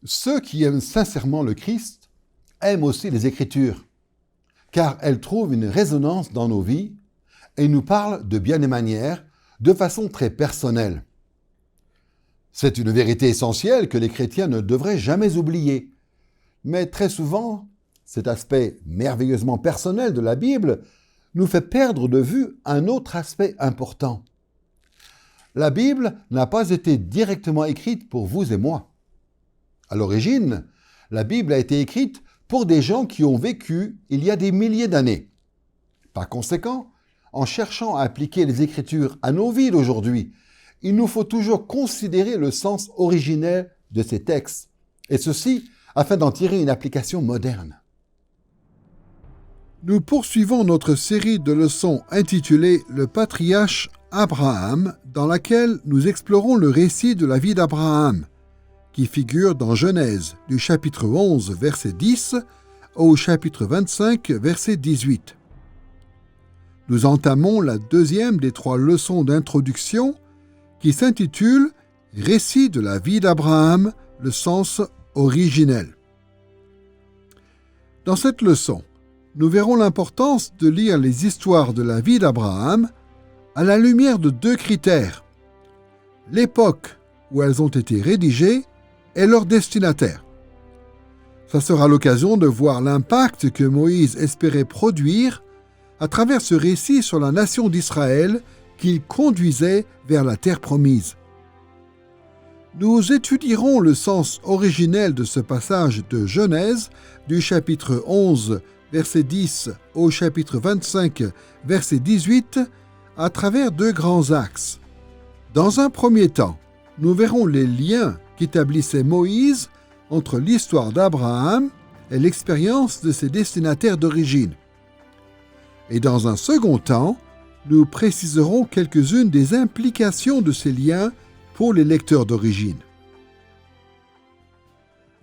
Ceux qui aiment sincèrement le Christ aiment aussi les Écritures, car elles trouvent une résonance dans nos vies et nous parlent de bien des manières, de façon très personnelle. C'est une vérité essentielle que les chrétiens ne devraient jamais oublier. Mais très souvent, cet aspect merveilleusement personnel de la Bible nous fait perdre de vue un autre aspect important. La Bible n'a pas été directement écrite pour vous et moi. À l'origine, la Bible a été écrite pour des gens qui ont vécu il y a des milliers d'années. Par conséquent, en cherchant à appliquer les Écritures à nos vies d'aujourd'hui, il nous faut toujours considérer le sens originel de ces textes, et ceci afin d'en tirer une application moderne. Nous poursuivons notre série de leçons intitulée « Le patriarche Abraham » dans laquelle nous explorons le récit de la vie d'Abraham, qui figure dans Genèse du chapitre 11, verset 10 au chapitre 25, verset 18. Nous entamons la deuxième des 3 leçons d'introduction qui s'intitule « Récit de la vie d'Abraham, le sens originel ». Dans cette leçon, nous verrons l'importance de lire les histoires de la vie d'Abraham à la lumière de 2 critères, l'époque où elles ont été rédigées et leur destinataire. Ça sera l'occasion de voir l'impact que Moïse espérait produire à travers ce récit sur la nation d'Israël qu'il conduisait vers la terre promise. Nous étudierons le sens originel de ce passage de Genèse du chapitre 11, verset 10 au chapitre 25, verset 18, à travers 2 grands axes. Dans un premier temps, nous verrons les liens qu'établissait Moïse entre l'histoire d'Abraham et l'expérience de ses destinataires d'origine. Et dans un second temps, nous préciserons quelques-unes des implications de ces liens pour les lecteurs d'origine.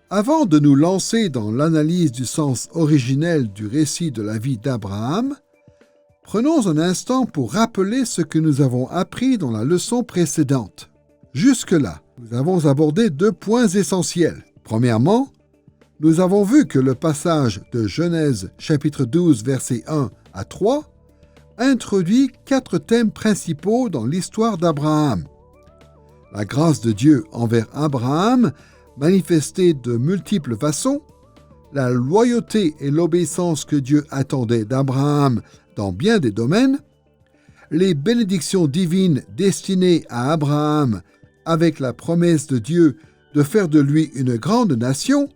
Avant de nous lancer dans l'analyse du sens originel du récit de la vie d'Abraham, prenons un instant pour rappeler ce que nous avons appris dans la leçon précédente. Jusque-là, nous avons abordé 2 points essentiels. Premièrement, nous avons vu que le passage de Genèse chapitre 12, versets 1 à 3 introduit 4 thèmes principaux dans l'histoire d'Abraham. La grâce de Dieu envers Abraham, manifestée de multiples façons, la loyauté et l'obéissance que Dieu attendait d'Abraham dans bien des domaines, les bénédictions divines destinées à Abraham avec la promesse de Dieu de faire de lui une grande nation,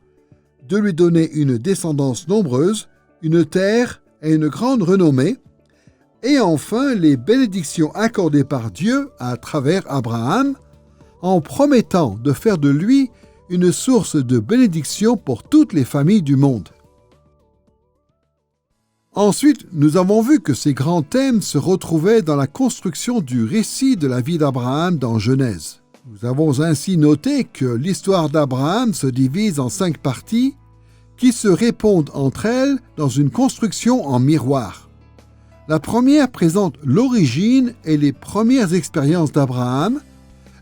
de lui donner une descendance nombreuse, une terre et une grande renommée, et enfin les bénédictions accordées par Dieu à travers Abraham, en promettant de faire de lui une source de bénédiction pour toutes les familles du monde. Ensuite, nous avons vu que ces grands thèmes se retrouvaient dans la construction du récit de la vie d'Abraham dans Genèse. Nous avons ainsi noté que l'histoire d'Abraham se divise en 5 parties qui se répondent entre elles dans une construction en miroir. La première présente l'origine et les premières expériences d'Abraham,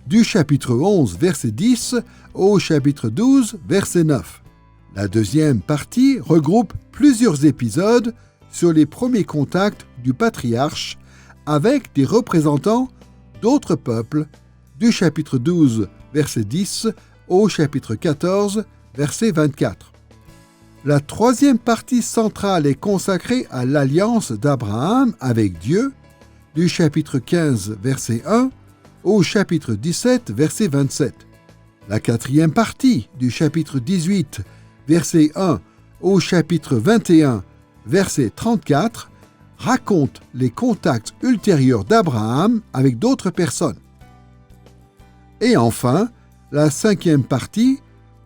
du chapitre 11, verset 10 au chapitre 12, verset 9. La deuxième partie regroupe plusieurs épisodes sur les premiers contacts du patriarche avec des représentants d'autres peuples, du chapitre 12, verset 10 au chapitre 14, verset 24. La troisième partie centrale est consacrée à l'alliance d'Abraham avec Dieu, du chapitre 15, verset 1 au chapitre 17, verset 27. La quatrième partie, du chapitre 18, verset 1 au chapitre 21, verset 34, raconte les contacts ultérieurs d'Abraham avec d'autres personnes. Et enfin, la cinquième partie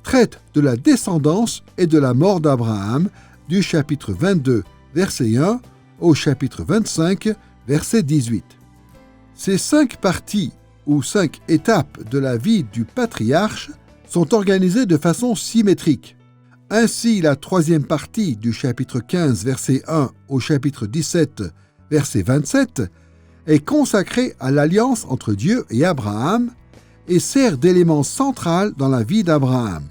traite de la descendance et de la mort d'Abraham du chapitre 22, verset 1 au chapitre 25, verset 18. Ces 5 parties ou 5 étapes de la vie du patriarche sont organisées de façon symétrique. Ainsi, la troisième partie du chapitre 15, verset 1 au chapitre 17, verset 27, est consacrée à l'alliance entre Dieu et Abraham et sert d'élément central dans la vie d'Abraham.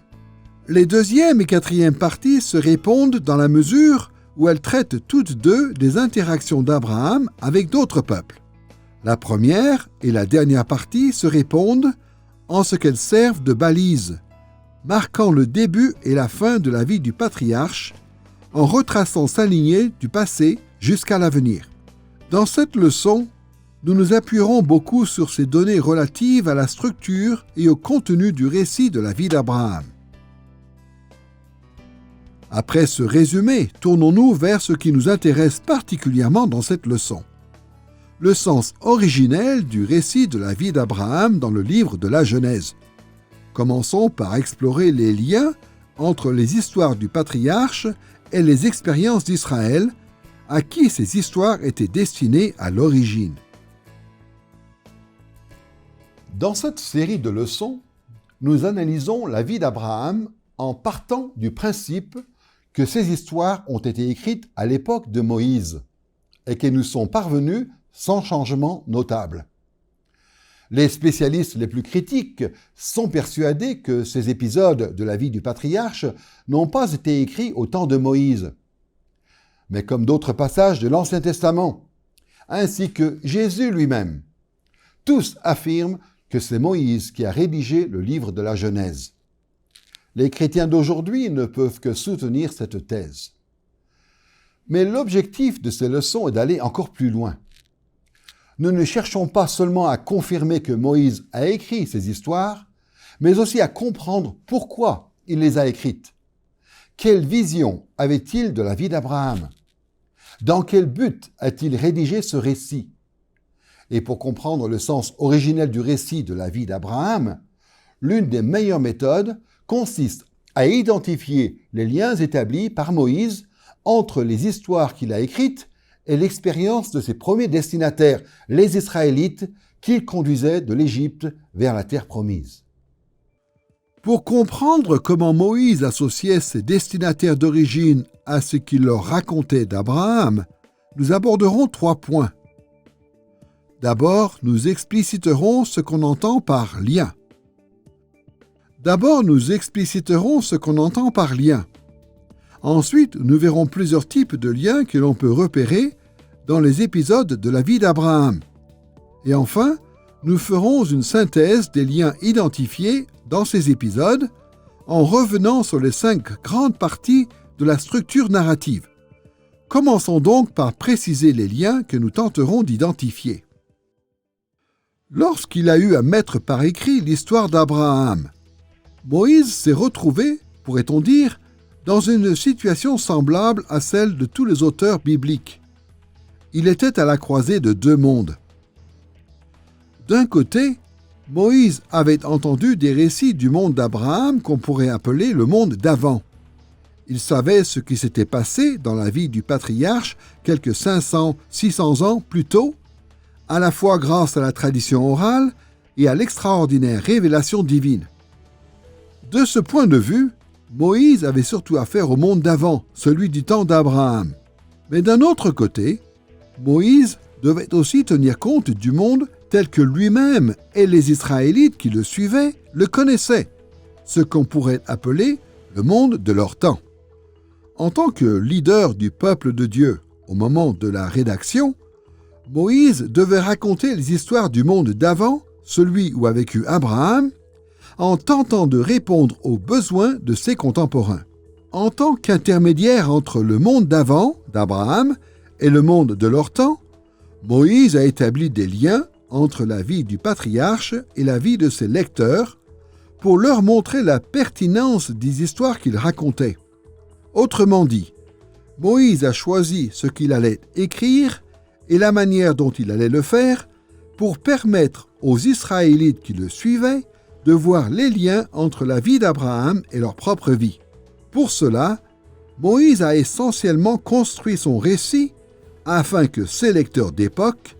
Les deuxième et quatrième parties se répondent dans la mesure où elles traitent toutes deux des interactions d'Abraham avec d'autres peuples. La première et la dernière partie se répondent en ce qu'elles servent de balises, marquant le début et la fin de la vie du patriarche, en retraçant sa lignée du passé jusqu'à l'avenir. Dans cette leçon, nous nous appuierons beaucoup sur ces données relatives à la structure et au contenu du récit de la vie d'Abraham. Après ce résumé, tournons-nous vers ce qui nous intéresse particulièrement dans cette leçon. Le sens originel du récit de la vie d'Abraham dans le livre de la Genèse. Commençons par explorer les liens entre les histoires du patriarche et les expériences d'Israël, à qui ces histoires étaient destinées à l'origine. Dans cette série de leçons, nous analysons la vie d'Abraham en partant du principe que ces histoires ont été écrites à l'époque de Moïse et qu'elles nous sont parvenues sans changement notable. Les spécialistes les plus critiques sont persuadés que ces épisodes de la vie du patriarche n'ont pas été écrits au temps de Moïse, mais comme d'autres passages de l'Ancien Testament, ainsi que Jésus lui-même. Tous affirment que c'est Moïse qui a rédigé le livre de la Genèse. Les chrétiens d'aujourd'hui ne peuvent que soutenir cette thèse. Mais l'objectif de ces leçons est d'aller encore plus loin. Nous ne cherchons pas seulement à confirmer que Moïse a écrit ces histoires, mais aussi à comprendre pourquoi il les a écrites. Quelle vision avait-il de la vie d'Abraham? Dans quel but a-t-il rédigé ce récit? Et pour comprendre le sens originel du récit de la vie d'Abraham, l'une des meilleures méthodes consiste à identifier les liens établis par Moïse entre les histoires qu'il a écrites et l'expérience de ses premiers destinataires, les Israélites, qu'il conduisait de l'Égypte vers la terre promise. Pour comprendre comment Moïse associait ses destinataires d'origine à ce qu'il leur racontait d'Abraham, nous aborderons 3 points. D'abord, nous expliciterons ce qu'on entend par lien. Ensuite, nous verrons plusieurs types de liens que l'on peut repérer dans les épisodes de la vie d'Abraham. Et enfin, nous ferons une synthèse des liens identifiés dans ces épisodes en revenant sur les 5 grandes parties de la structure narrative. Commençons donc par préciser les liens que nous tenterons d'identifier. Lorsqu'il a eu à mettre par écrit l'histoire d'Abraham, Moïse s'est retrouvé, pourrait-on dire, dans une situation semblable à celle de tous les auteurs bibliques. Il était à la croisée de 2 mondes. D'un côté, Moïse avait entendu des récits du monde d'Abraham qu'on pourrait appeler le monde d'avant. Il savait ce qui s'était passé dans la vie du patriarche quelques 500-600 ans plus tôt, à la fois grâce à la tradition orale et à l'extraordinaire révélation divine. De ce point de vue, Moïse avait surtout affaire au monde d'avant, celui du temps d'Abraham. Mais d'un autre côté, Moïse devait aussi tenir compte du monde tel que lui-même et les Israélites qui le suivaient le connaissaient, ce qu'on pourrait appeler le monde de leur temps. En tant que leader du peuple de Dieu au moment de la rédaction, Moïse devait raconter les histoires du monde d'avant, celui où a vécu Abraham, en tentant de répondre aux besoins de ses contemporains. En tant qu'intermédiaire entre le monde d'avant, d'Abraham, et le monde de leur temps, Moïse a établi des liens entre la vie du patriarche et la vie de ses lecteurs pour leur montrer la pertinence des histoires qu'il racontait. Autrement dit, Moïse a choisi ce qu'il allait écrire et la manière dont il allait le faire pour permettre aux Israélites qui le suivaient de voir les liens entre la vie d'Abraham et leur propre vie. Pour cela, Moïse a essentiellement construit son récit afin que ses lecteurs d'époque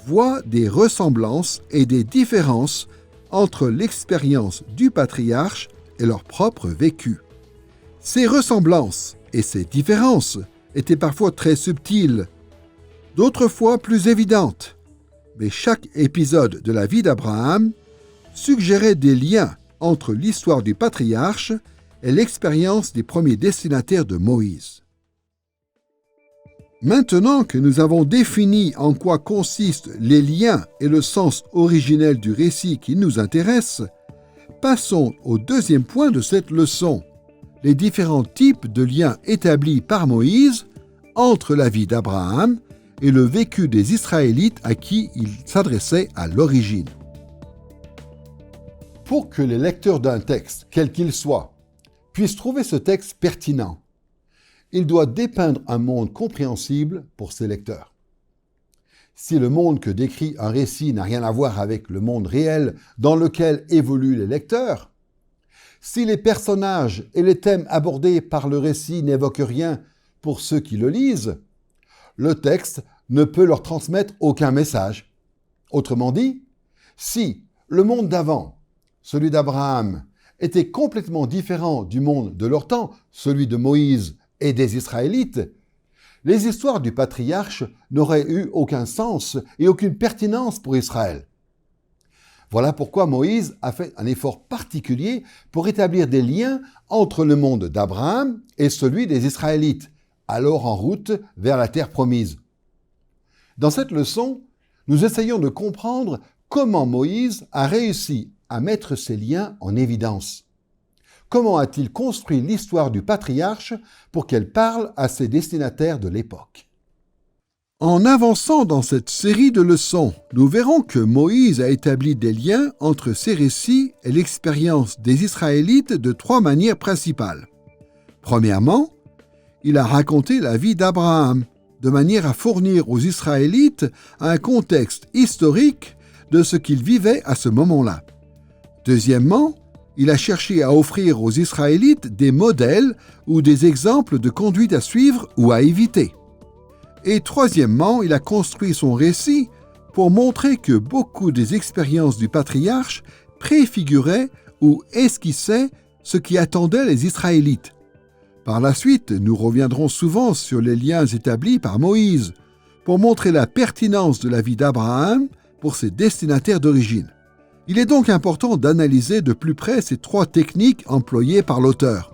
voient des ressemblances et des différences entre l'expérience du patriarche et leur propre vécu. Ces ressemblances et ces différences étaient parfois très subtiles, d'autres fois plus évidentes, mais chaque épisode de la vie d'Abraham suggérait des liens entre l'histoire du patriarche et l'expérience des premiers destinataires de Moïse. Maintenant que nous avons défini en quoi consistent les liens et le sens originel du récit qui nous intéresse, passons au deuxième point de cette leçon, les différents types de liens établis par Moïse entre la vie d'Abraham et le vécu des Israélites à qui il s'adressait à l'origine. Pour que les lecteurs d'un texte, quel qu'il soit, puissent trouver ce texte pertinent, il doit dépeindre un monde compréhensible pour ses lecteurs. Si le monde que décrit un récit n'a rien à voir avec le monde réel dans lequel évoluent les lecteurs, si les personnages et les thèmes abordés par le récit n'évoquent rien pour ceux qui le lisent, le texte ne peut leur transmettre aucun message. Autrement dit, si le monde d'avant, celui d'Abraham, était complètement différent du monde de leur temps, celui de Moïse et des Israélites, les histoires du patriarche n'auraient eu aucun sens et aucune pertinence pour Israël. Voilà pourquoi Moïse a fait un effort particulier pour établir des liens entre le monde d'Abraham et celui des Israélites, alors en route vers la terre promise. Dans cette leçon, nous essayons de comprendre comment Moïse a réussi à mettre ces liens en évidence. Comment a-t-il construit l'histoire du patriarche pour qu'elle parle à ses destinataires de l'époque? En avançant dans cette série de leçons, nous verrons que Moïse a établi des liens entre ces récits et l'expérience des Israélites de trois manières principales. Premièrement, il a raconté la vie d'Abraham, de manière à fournir aux Israélites un contexte historique de ce qu'ils vivaient à ce moment-là. Deuxièmement, il a cherché à offrir aux Israélites des modèles ou des exemples de conduite à suivre ou à éviter. Et troisièmement, il a construit son récit pour montrer que beaucoup des expériences du patriarche préfiguraient ou esquissaient ce qui attendait les Israélites. Par la suite, nous reviendrons souvent sur les liens établis par Moïse pour montrer la pertinence de la vie d'Abraham pour ses destinataires d'origine. Il est donc important d'analyser de plus près ces trois techniques employées par l'auteur.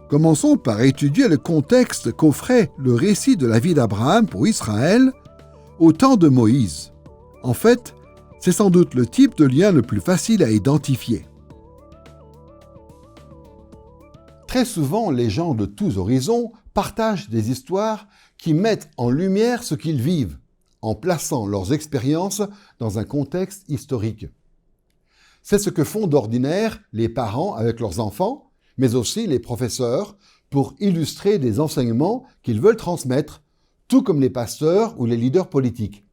Commençons par étudier le contexte qu'offrait le récit de la vie d'Abraham pour Israël au temps de Moïse. En fait, c'est sans doute le type de lien le plus facile à identifier. Très souvent, les gens de tous horizons partagent des histoires qui mettent en lumière ce qu'ils vivent, en plaçant leurs expériences dans un contexte historique. C'est ce que font d'ordinaire les parents avec leurs enfants, mais aussi les professeurs, pour illustrer des enseignements qu'ils veulent transmettre, tout comme les pasteurs ou les leaders politiques.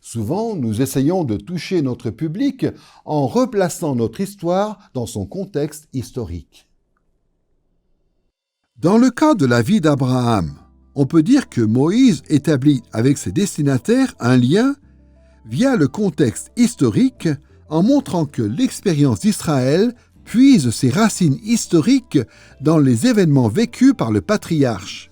Souvent, nous essayons de toucher notre public en replaçant notre histoire dans son contexte historique. Dans le cas de la vie d'Abraham, on peut dire que Moïse établit avec ses destinataires un lien via le contexte historique en montrant que l'expérience d'Israël puise ses racines historiques dans les événements vécus par le patriarche.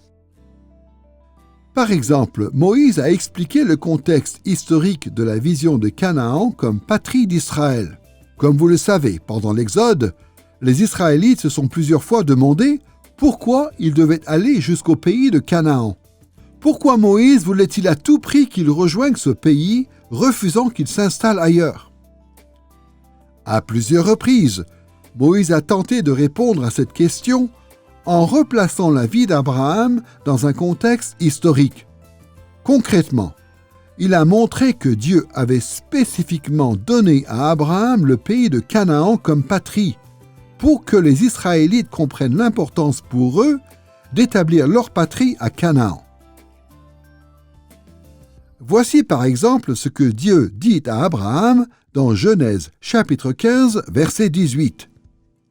Par exemple, Moïse a expliqué le contexte historique de la vision de Canaan comme patrie d'Israël. Comme vous le savez, pendant l'Exode, les Israélites se sont plusieurs fois demandé pourquoi ils devaient aller jusqu'au pays de Canaan. Pourquoi Moïse voulait-il à tout prix qu'ils rejoignent ce pays, refusant qu'ils s'installent ailleurs? À plusieurs reprises, Moïse a tenté de répondre à cette question en replaçant la vie d'Abraham dans un contexte historique. Concrètement, il a montré que Dieu avait spécifiquement donné à Abraham le pays de Canaan comme patrie, pour que les Israélites comprennent l'importance pour eux d'établir leur patrie à Canaan. Voici par exemple ce que Dieu dit à Abraham dans Genèse chapitre 15, verset 18.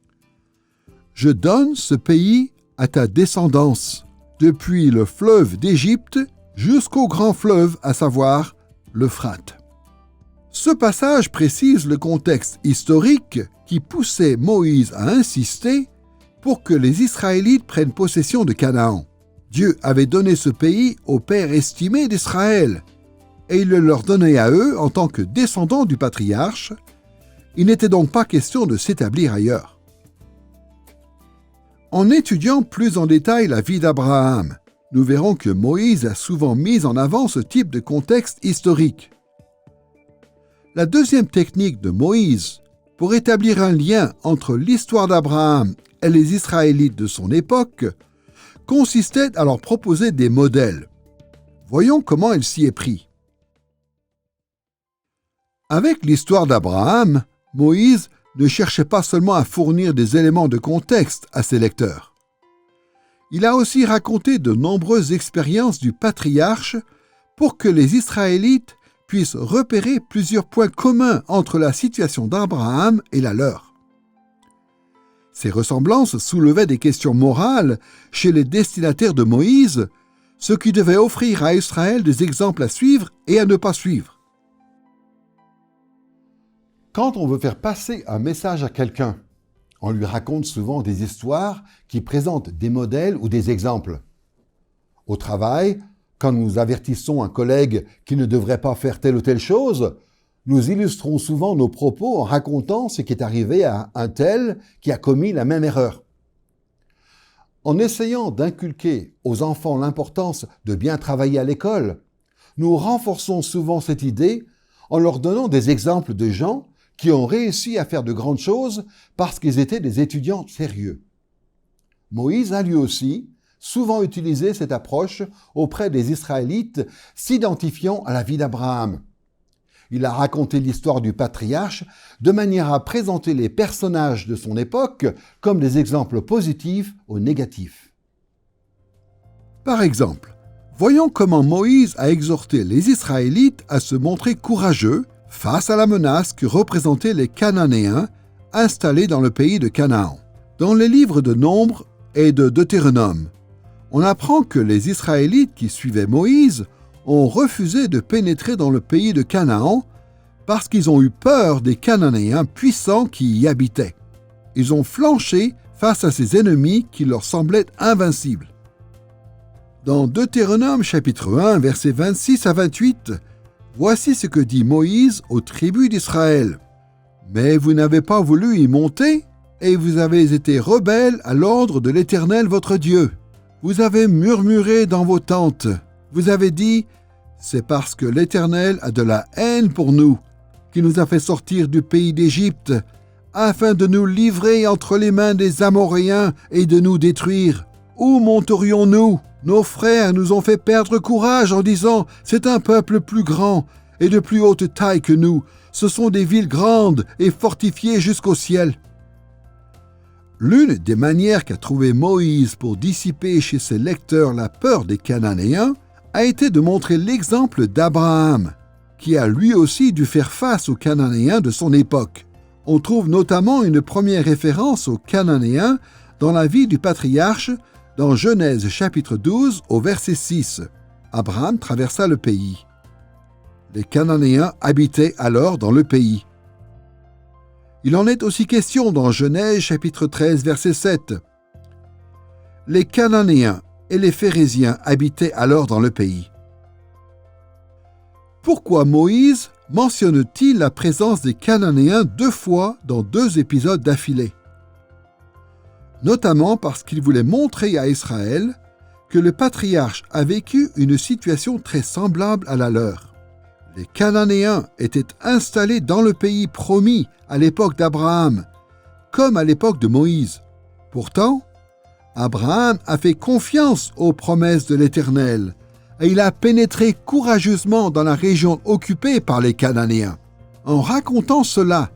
« Je donne ce pays à ta descendance, depuis le fleuve d'Égypte jusqu'au grand fleuve, à savoir l'Euphrate. » Ce passage précise le contexte historique qui poussait Moïse à insister pour que les Israélites prennent possession de Canaan. Dieu avait donné ce pays au père estimé d'Israël, et il le leur donnait à eux en tant que descendants du patriarche. Il n'était donc pas question de s'établir ailleurs. En étudiant plus en détail la vie d'Abraham, nous verrons que Moïse a souvent mis en avant ce type de contexte historique. La deuxième technique de Moïse pour établir un lien entre l'histoire d'Abraham et les Israélites de son époque consistait à leur proposer des modèles. Voyons comment il s'y est pris. Avec l'histoire d'Abraham, Moïse ne cherchait pas seulement à fournir des éléments de contexte à ses lecteurs. Il a aussi raconté de nombreuses expériences du patriarche pour que les Israélites puissent repérer plusieurs points communs entre la situation d'Abraham et la leur. Ces ressemblances soulevaient des questions morales chez les destinataires de Moïse, ce qui devait offrir à Israël des exemples à suivre et à ne pas suivre. Quand on veut faire passer un message à quelqu'un, on lui raconte souvent des histoires qui présentent des modèles ou des exemples. Au travail, quand nous avertissons un collègue qui ne devrait pas faire telle ou telle chose, nous illustrons souvent nos propos en racontant ce qui est arrivé à un tel qui a commis la même erreur. En essayant d'inculquer aux enfants l'importance de bien travailler à l'école, nous renforçons souvent cette idée en leur donnant des exemples de gens qui ont réussi à faire de grandes choses parce qu'ils étaient des étudiants sérieux. Moïse a lui aussi souvent utilisé cette approche auprès des Israélites s'identifiant à la vie d'Abraham. Il a raconté l'histoire du patriarche de manière à présenter les personnages de son époque comme des exemples positifs ou négatifs. Par exemple, voyons comment Moïse a exhorté les Israélites à se montrer courageux face à la menace que représentaient les Cananéens installés dans le pays de Canaan. Dans les livres de Nombre et de Deutéronome, on apprend que les Israélites qui suivaient Moïse ont refusé de pénétrer dans le pays de Canaan parce qu'ils ont eu peur des Cananéens puissants qui y habitaient. Ils ont flanché face à ces ennemis qui leur semblaient invincibles. Dans Deutéronome chapitre 1, versets 26 à 28, voici ce que dit Moïse aux tribus d'Israël. « Mais vous n'avez pas voulu y monter, et vous avez été rebelles à l'ordre de l'Éternel votre Dieu. Vous avez murmuré dans vos tentes. Vous avez dit, c'est parce que l'Éternel a de la haine pour nous, qui nous a fait sortir du pays d'Égypte, afin de nous livrer entre les mains des Amoréens et de nous détruire. Où monterions-nous ? Nos frères nous ont fait perdre courage en disant « C'est un peuple plus grand et de plus haute taille que nous. Ce sont des villes grandes et fortifiées jusqu'au ciel. » L'une des manières qu'a trouvé Moïse pour dissiper chez ses lecteurs la peur des Cananéens a été de montrer l'exemple d'Abraham, qui a lui aussi dû faire face aux Cananéens de son époque. On trouve notamment une première référence aux Cananéens dans la vie du patriarche dans Genèse chapitre 12 au verset 6. Abraham traversa le pays. Les Cananéens habitaient alors dans le pays. Il en est aussi question dans Genèse chapitre 13 verset 7. Les Cananéens et les Phérésiens habitaient alors dans le pays. Pourquoi Moïse mentionne-t-il la présence des Cananéens 2 fois dans 2 épisodes d'affilée ? Notamment parce qu'il voulait montrer à Israël que le patriarche a vécu une situation très semblable à la leur. Les Cananéens étaient installés dans le pays promis à l'époque d'Abraham, comme à l'époque de Moïse. Pourtant, Abraham a fait confiance aux promesses de l'Éternel et il a pénétré courageusement dans la région occupée par les Cananéens. En racontant cela,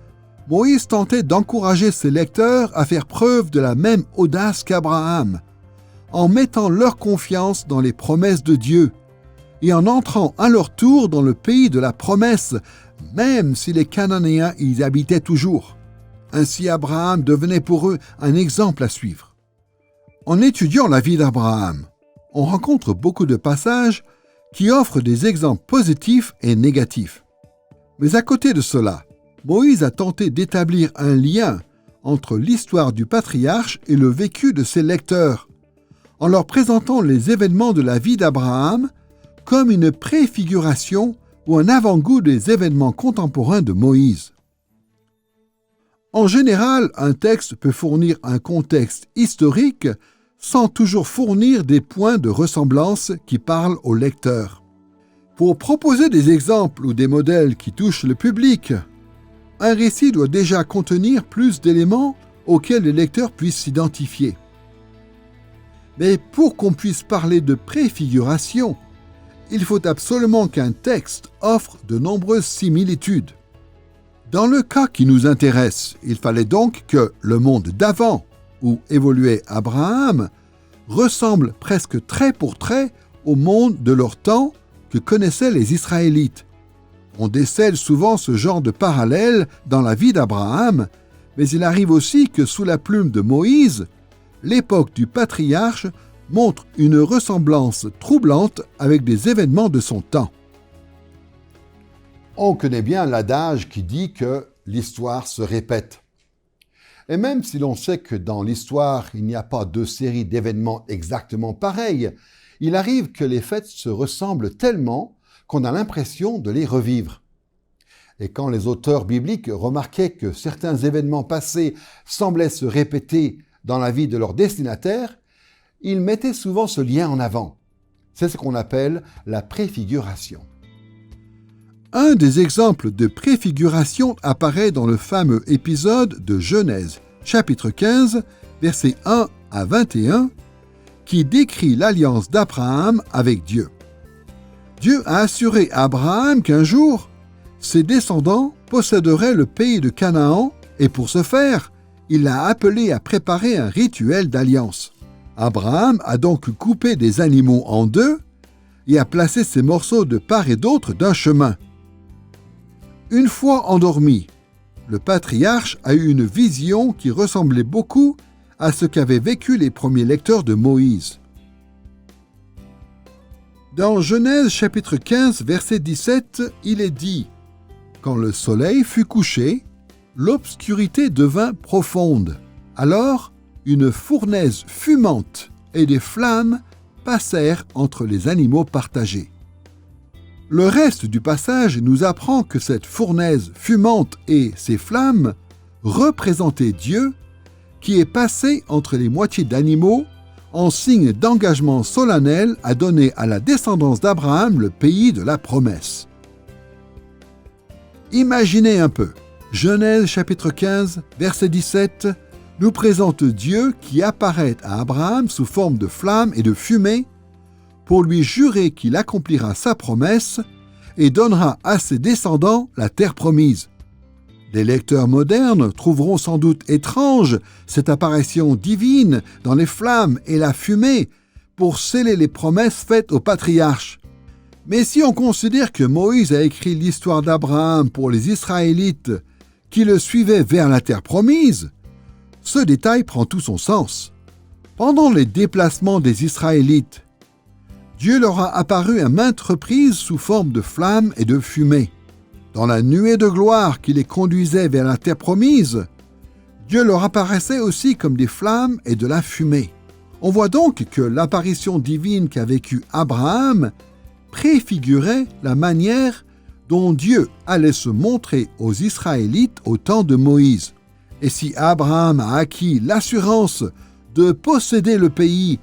Moïse tentait d'encourager ses lecteurs à faire preuve de la même audace qu'Abraham, en mettant leur confiance dans les promesses de Dieu et en entrant à leur tour dans le pays de la promesse, même si les Cananéens y habitaient toujours. Ainsi Abraham devenait pour eux un exemple à suivre. En étudiant la vie d'Abraham, on rencontre beaucoup de passages qui offrent des exemples positifs et négatifs. Mais à côté de cela, Moïse a tenté d'établir un lien entre l'histoire du patriarche et le vécu de ses lecteurs, en leur présentant les événements de la vie d'Abraham comme une préfiguration ou un avant-goût des événements contemporains de Moïse. En général, un texte peut fournir un contexte historique sans toujours fournir des points de ressemblance qui parlent au lecteur. Pour proposer des exemples ou des modèles qui touchent le public, un récit doit déjà contenir plus d'éléments auxquels le lecteur puisse s'identifier. Mais pour qu'on puisse parler de préfiguration, il faut absolument qu'un texte offre de nombreuses similitudes. Dans le cas qui nous intéresse, il fallait donc que le monde d'avant, où évoluait Abraham, ressemble presque trait pour trait au monde de leur temps que connaissaient les Israélites. On décèle souvent ce genre de parallèle dans la vie d'Abraham, mais il arrive aussi que sous la plume de Moïse, l'époque du patriarche montre une ressemblance troublante avec des événements de son temps. On connaît bien l'adage qui dit que l'histoire se répète. Et même si l'on sait que dans l'histoire, il n'y a pas deux séries d'événements exactement pareilles, il arrive que les faits se ressemblent tellement qu'on a l'impression de les revivre. Et quand les auteurs bibliques remarquaient que certains événements passés semblaient se répéter dans la vie de leur destinataire, ils mettaient souvent ce lien en avant. C'est ce qu'on appelle la préfiguration. Un des exemples de préfiguration apparaît dans le fameux épisode de Genèse, chapitre 15, versets 1 à 21, qui décrit l'alliance d'Abraham avec Dieu. Dieu a assuré à Abraham qu'un jour, ses descendants posséderaient le pays de Canaan et pour ce faire, il l'a appelé à préparer un rituel d'alliance. Abraham a donc coupé des animaux en deux et a placé ces morceaux de part et d'autre d'un chemin. Une fois endormi, le patriarche a eu une vision qui ressemblait beaucoup à ce qu'avaient vécu les premiers lecteurs de Moïse. Dans Genèse chapitre 15, verset 17, il est dit « Quand le soleil fut couché, l'obscurité devint profonde. Alors, une fournaise fumante et des flammes passèrent entre les animaux partagés. » Le reste du passage nous apprend que cette fournaise fumante et ses flammes représentaient Dieu qui est passé entre les moitiés d'animaux en signe d'engagement solennel à donner à la descendance d'Abraham le pays de la promesse. Imaginez un peu, Genèse chapitre 15, verset 17, nous présente Dieu qui apparaît à Abraham sous forme de flammes et de fumée pour lui jurer qu'il accomplira sa promesse et donnera à ses descendants la terre promise. Les lecteurs modernes trouveront sans doute étrange cette apparition divine dans les flammes et la fumée pour sceller les promesses faites aux patriarches. Mais si on considère que Moïse a écrit l'histoire d'Abraham pour les Israélites qui le suivaient vers la terre promise, ce détail prend tout son sens. Pendant les déplacements des Israélites, Dieu leur a apparu à maintes reprises sous forme de flammes et de fumée. Dans la nuée de gloire qui les conduisait vers la terre promise, Dieu leur apparaissait aussi comme des flammes et de la fumée. On voit donc que l'apparition divine qu'a vécue Abraham préfigurait la manière dont Dieu allait se montrer aux Israélites au temps de Moïse. Et si Abraham a acquis l'assurance de posséder le pays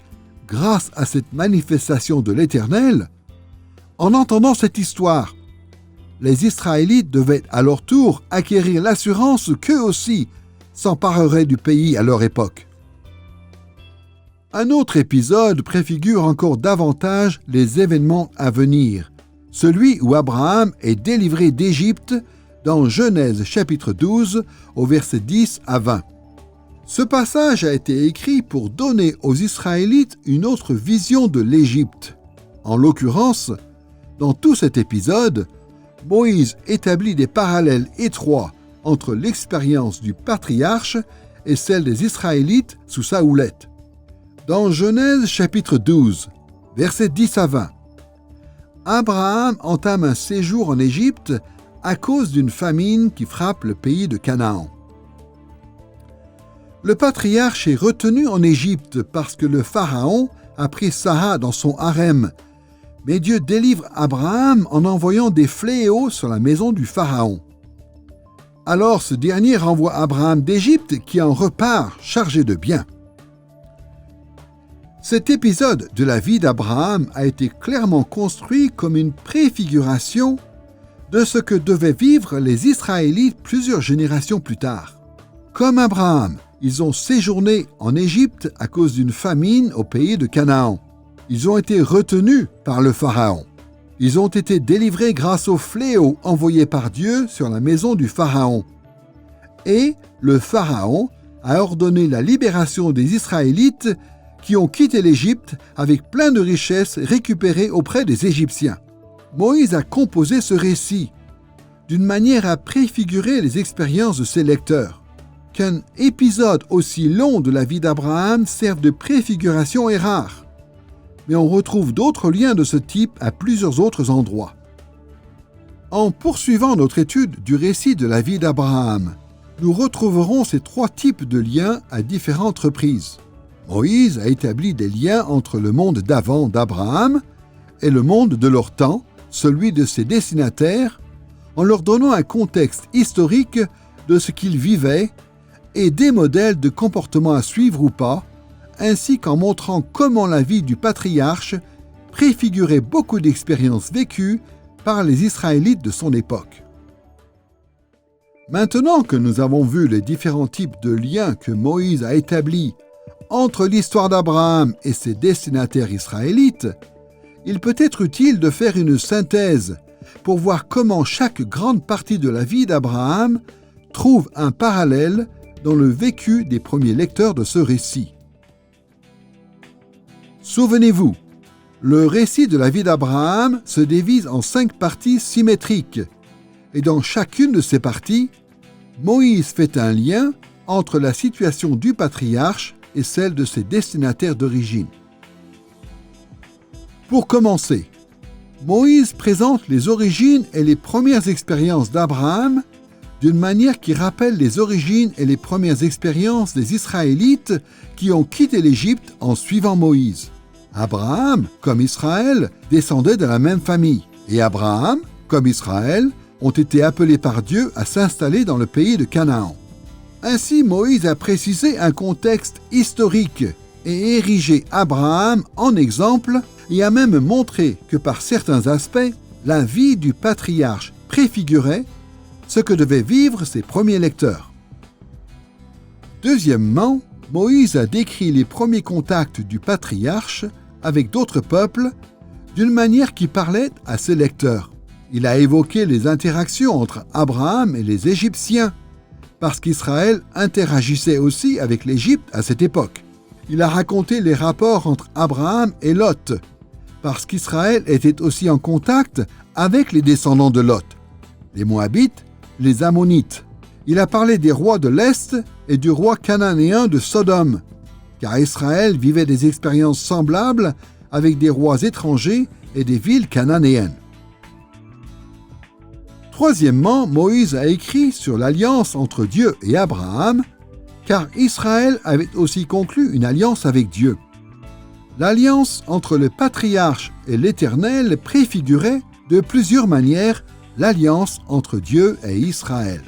grâce à cette manifestation de l'Éternel, en entendant cette histoire, les Israélites devaient à leur tour acquérir l'assurance qu'eux aussi s'empareraient du pays à leur époque. Un autre épisode préfigure encore davantage les événements à venir, celui où Abraham est délivré d'Égypte dans Genèse chapitre 12 au verset 10 à 20. Ce passage a été écrit pour donner aux Israélites une autre vision de l'Égypte. En l'occurrence, dans tout cet épisode, Moïse établit des parallèles étroits entre l'expérience du patriarche et celle des Israélites sous sa houlette. Dans Genèse chapitre 12, versets 10 à 20, Abraham entame un séjour en Égypte à cause d'une famine qui frappe le pays de Canaan. Le patriarche est retenu en Égypte parce que le pharaon a pris Sarah dans son harem, mais Dieu délivre Abraham en envoyant des fléaux sur la maison du pharaon. Alors ce dernier renvoie Abraham d'Égypte qui en repart chargé de biens. Cet épisode de la vie d'Abraham a été clairement construit comme une préfiguration de ce que devaient vivre les Israélites plusieurs générations plus tard. Comme Abraham, ils ont séjourné en Égypte à cause d'une famine au pays de Canaan. Ils ont été retenus par le Pharaon. Ils ont été délivrés grâce au fléau envoyé par Dieu sur la maison du Pharaon. Et le Pharaon a ordonné la libération des Israélites qui ont quitté l'Égypte avec plein de richesses récupérées auprès des Égyptiens. Moïse a composé ce récit d'une manière à préfigurer les expériences de ses lecteurs. Qu'un épisode aussi long de la vie d'Abraham serve de préfiguration est rare, mais on retrouve d'autres liens de ce type à plusieurs autres endroits. En poursuivant notre étude du récit de la vie d'Abraham, nous retrouverons ces trois types de liens à différentes reprises. Moïse a établi des liens entre le monde d'avant d'Abraham et le monde de leur temps, celui de ses destinataires, en leur donnant un contexte historique de ce qu'ils vivaient et des modèles de comportement à suivre ou pas, ainsi qu'en montrant comment la vie du patriarche préfigurait beaucoup d'expériences vécues par les Israélites de son époque. Maintenant que nous avons vu les différents types de liens que Moïse a établis entre l'histoire d'Abraham et ses destinataires israélites, il peut être utile de faire une synthèse pour voir comment chaque grande partie de la vie d'Abraham trouve un parallèle dans le vécu des premiers lecteurs de ce récit. Souvenez-vous, le récit de la vie d'Abraham se divise en 5 parties symétriques, et dans chacune de ces parties, Moïse fait un lien entre la situation du patriarche et celle de ses destinataires d'origine. Pour commencer, Moïse présente les origines et les premières expériences d'Abraham d'une manière qui rappelle les origines et les premières expériences des Israélites qui ont quitté l'Égypte en suivant Moïse. Abraham, comme Israël, descendait de la même famille, et Abraham, comme Israël, ont été appelés par Dieu à s'installer dans le pays de Canaan. Ainsi, Moïse a précisé un contexte historique et érigé Abraham en exemple et a même montré que par certains aspects, la vie du patriarche préfigurait ce que devaient vivre ses premiers lecteurs. Deuxièmement, Moïse a décrit les premiers contacts du patriarche avec d'autres peuples d'une manière qui parlait à ses lecteurs. Il a évoqué les interactions entre Abraham et les Égyptiens, parce qu'Israël interagissait aussi avec l'Égypte à cette époque. Il a raconté les rapports entre Abraham et Lot, parce qu'Israël était aussi en contact avec les descendants de Lot, les Moabites, les Ammonites. Il a parlé des rois de l'Est et du roi cananéen de Sodome, car Israël vivait des expériences semblables avec des rois étrangers et des villes cananéennes. Troisièmement, Moïse a écrit sur l'alliance entre Dieu et Abraham, car Israël avait aussi conclu une alliance avec Dieu. L'alliance entre le patriarche et l'Éternel préfigurait de plusieurs manières l'alliance entre Dieu et Israël.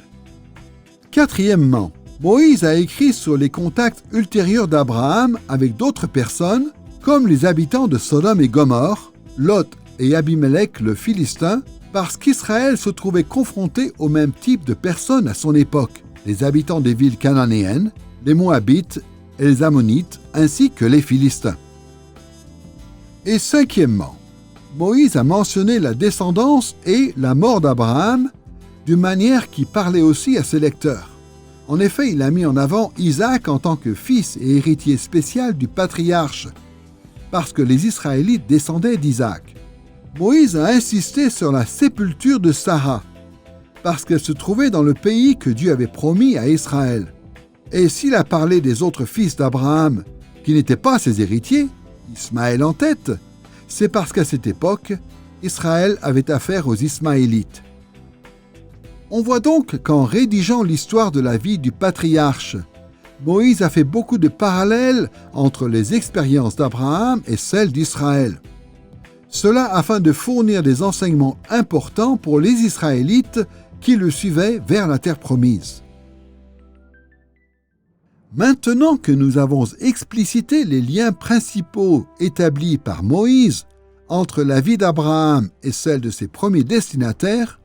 Quatrièmement, Moïse a écrit sur les contacts ultérieurs d'Abraham avec d'autres personnes, comme les habitants de Sodome et Gomorrhe, Lot et Abimelech le Philistin, parce qu'Israël se trouvait confronté au même type de personnes à son époque, les habitants des villes cananéennes, les Moabites et les Ammonites, ainsi que les Philistins. Et cinquièmement, Moïse a mentionné la descendance et la mort d'Abraham d'une manière qui parlait aussi à ses lecteurs. En effet, il a mis en avant Isaac en tant que fils et héritier spécial du patriarche, parce que les Israélites descendaient d'Isaac. Moïse a insisté sur la sépulture de Sarah, parce qu'elle se trouvait dans le pays que Dieu avait promis à Israël. Et s'il a parlé des autres fils d'Abraham, qui n'étaient pas ses héritiers, Ismaël en tête, c'est parce qu'à cette époque, Israël avait affaire aux Ismaélites. On voit donc qu'en rédigeant l'histoire de la vie du patriarche, Moïse a fait beaucoup de parallèles entre les expériences d'Abraham et celles d'Israël. Cela afin de fournir des enseignements importants pour les Israélites qui le suivaient vers la terre promise. Maintenant que nous avons explicité les liens principaux établis par Moïse entre la vie d'Abraham et celle de ses premiers destinataires,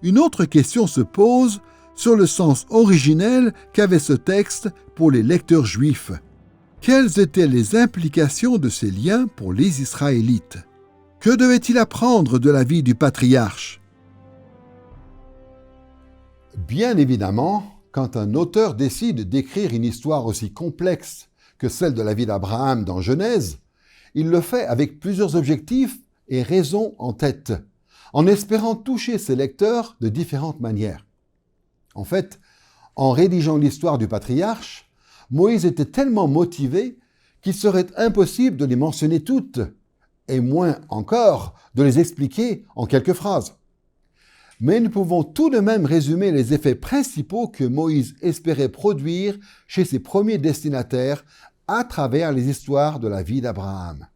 une autre question se pose sur le sens originel qu'avait ce texte pour les lecteurs juifs. Quelles étaient les implications de ces liens pour les Israélites? Que devaient-ils apprendre de la vie du patriarche? Bien évidemment, quand un auteur décide d'écrire une histoire aussi complexe que celle de la vie d'Abraham dans Genèse, il le fait avec plusieurs objectifs et raisons en tête, en espérant toucher ses lecteurs de différentes manières. En fait, en rédigeant l'histoire du patriarche, Moïse était tellement motivé qu'il serait impossible de les mentionner toutes, et moins encore de les expliquer en quelques phrases. Mais nous pouvons tout de même résumer les effets principaux que Moïse espérait produire chez ses premiers destinataires à travers les histoires de la vie d'Abraham.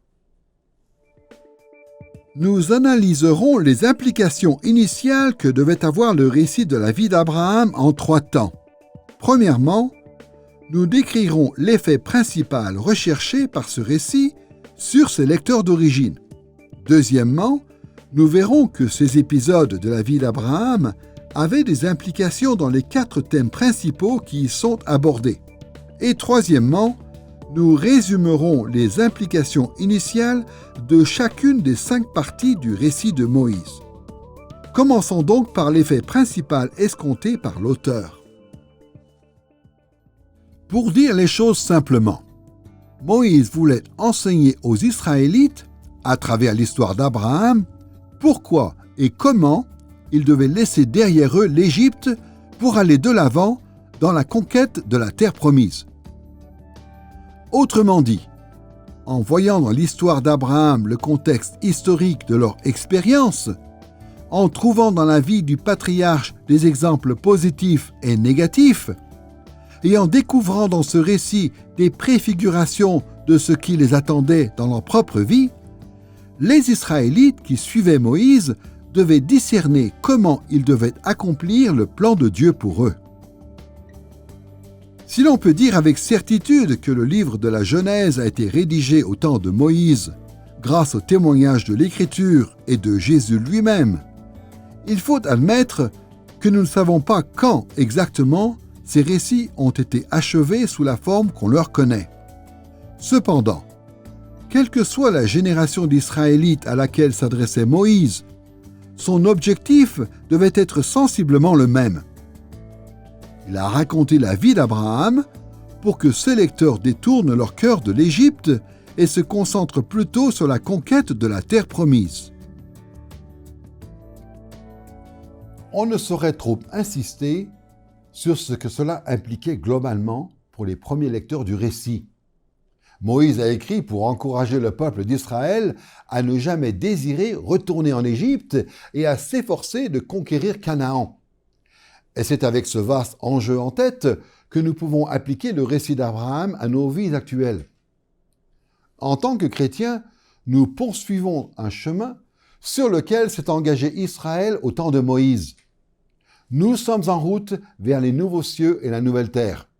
Nous analyserons les implications initiales que devait avoir le récit de la vie d'Abraham en 3 temps. Premièrement, nous décrirons l'effet principal recherché par ce récit sur ses lecteurs d'origine. Deuxièmement, nous verrons que ces épisodes de la vie d'Abraham avaient des implications dans les 4 thèmes principaux qui y sont abordés. Et troisièmement, nous résumerons les implications initiales de chacune des 5 parties du récit de Moïse. Commençons donc par l'effet principal escompté par l'auteur. Pour dire les choses simplement, Moïse voulait enseigner aux Israélites, à travers l'histoire d'Abraham, pourquoi et comment ils devaient laisser derrière eux l'Égypte pour aller de l'avant dans la conquête de la terre promise. Autrement dit, en voyant dans l'histoire d'Abraham le contexte historique de leur expérience, en trouvant dans la vie du patriarche des exemples positifs et négatifs, et en découvrant dans ce récit des préfigurations de ce qui les attendait dans leur propre vie, les Israélites qui suivaient Moïse devaient discerner comment ils devaient accomplir le plan de Dieu pour eux. Si l'on peut dire avec certitude que le livre de la Genèse a été rédigé au temps de Moïse, grâce au témoignage de l'Écriture et de Jésus lui-même, il faut admettre que nous ne savons pas quand exactement ces récits ont été achevés sous la forme qu'on leur connaît. Cependant, quelle que soit la génération d'Israélites à laquelle s'adressait Moïse, son objectif devait être sensiblement le même. Il a raconté la vie d'Abraham pour que ses lecteurs détournent leur cœur de l'Égypte et se concentrent plutôt sur la conquête de la terre promise. On ne saurait trop insister sur ce que cela impliquait globalement pour les premiers lecteurs du récit. Moïse a écrit pour encourager le peuple d'Israël à ne jamais désirer retourner en Égypte et à s'efforcer de conquérir Canaan. Et c'est avec ce vaste enjeu en tête que nous pouvons appliquer le récit d'Abraham à nos vies actuelles. En tant que chrétiens, nous poursuivons un chemin sur lequel s'est engagé Israël au temps de Moïse. Nous sommes en route vers les nouveaux cieux et la nouvelle terre.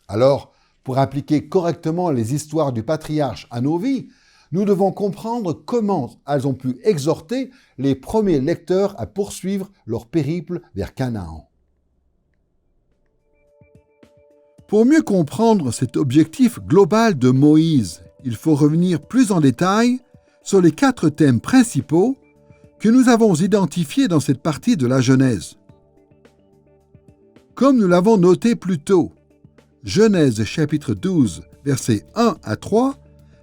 Alors, pour appliquer correctement les histoires du patriarche à nos vies, nous devons comprendre comment elles ont pu exhorter les premiers lecteurs à poursuivre leur périple vers Canaan. Pour mieux comprendre cet objectif global de Moïse, il faut revenir plus en détail sur les 4 thèmes principaux que nous avons identifiés dans cette partie de la Genèse. Comme nous l'avons noté plus tôt, Genèse chapitre 12, versets 1 à 3,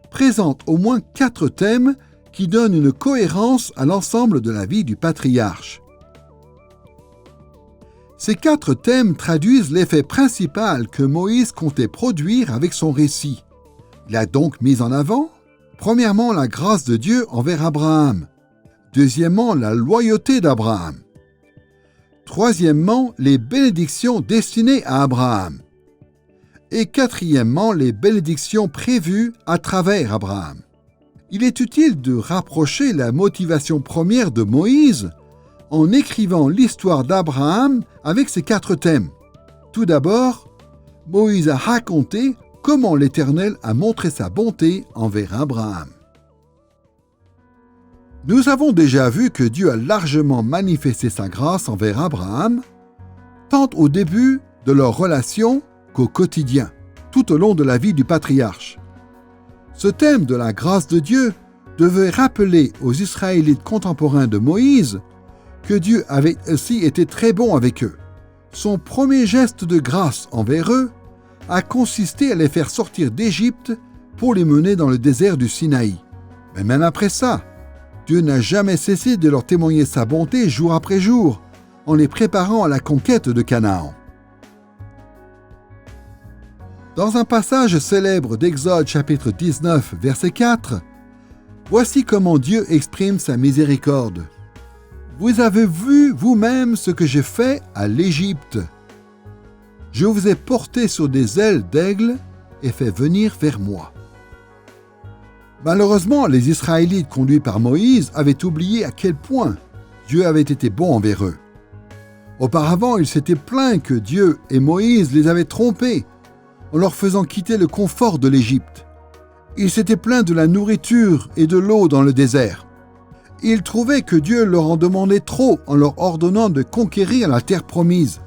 présente au moins 4 thèmes qui donnent une cohérence à l'ensemble de la vie du patriarche. Ces 4 thèmes traduisent l'effet principal que Moïse comptait produire avec son récit. Il a donc mis en avant, premièrement, la grâce de Dieu envers Abraham. Deuxièmement, la loyauté d'Abraham. Troisièmement, les bénédictions destinées à Abraham. Et quatrièmement, les bénédictions prévues à travers Abraham. Il est utile de rapprocher la motivation première de Moïse en écrivant l'histoire d'Abraham avec ses 4 thèmes. Tout d'abord, Moïse a raconté comment l'Éternel a montré sa bonté envers Abraham. Nous avons déjà vu que Dieu a largement manifesté sa grâce envers Abraham, tant au début de leur relation qu'au quotidien, tout au long de la vie du patriarche. Ce thème de la grâce de Dieu devait rappeler aux Israélites contemporains de Moïse que Dieu avait aussi été très bon avec eux. Son premier geste de grâce envers eux a consisté à les faire sortir d'Égypte pour les mener dans le désert du Sinaï. Mais même après ça, Dieu n'a jamais cessé de leur témoigner sa bonté jour après jour, en les préparant à la conquête de Canaan. Dans un passage célèbre d'Exode chapitre 19, verset 4, voici comment Dieu exprime sa miséricorde. « Vous avez vu vous-même ce que j'ai fait à l'Égypte. Je vous ai porté sur des ailes d'aigle et fait venir vers moi. » Malheureusement, les Israélites conduits par Moïse avaient oublié à quel point Dieu avait été bon envers eux. Auparavant, ils s'étaient plaints que Dieu et Moïse les avaient trompés en leur faisant quitter le confort de l'Égypte. Ils s'étaient plaints de la nourriture et de l'eau dans le désert. Ils trouvaient que Dieu leur en demandait trop en leur ordonnant de conquérir la terre promise.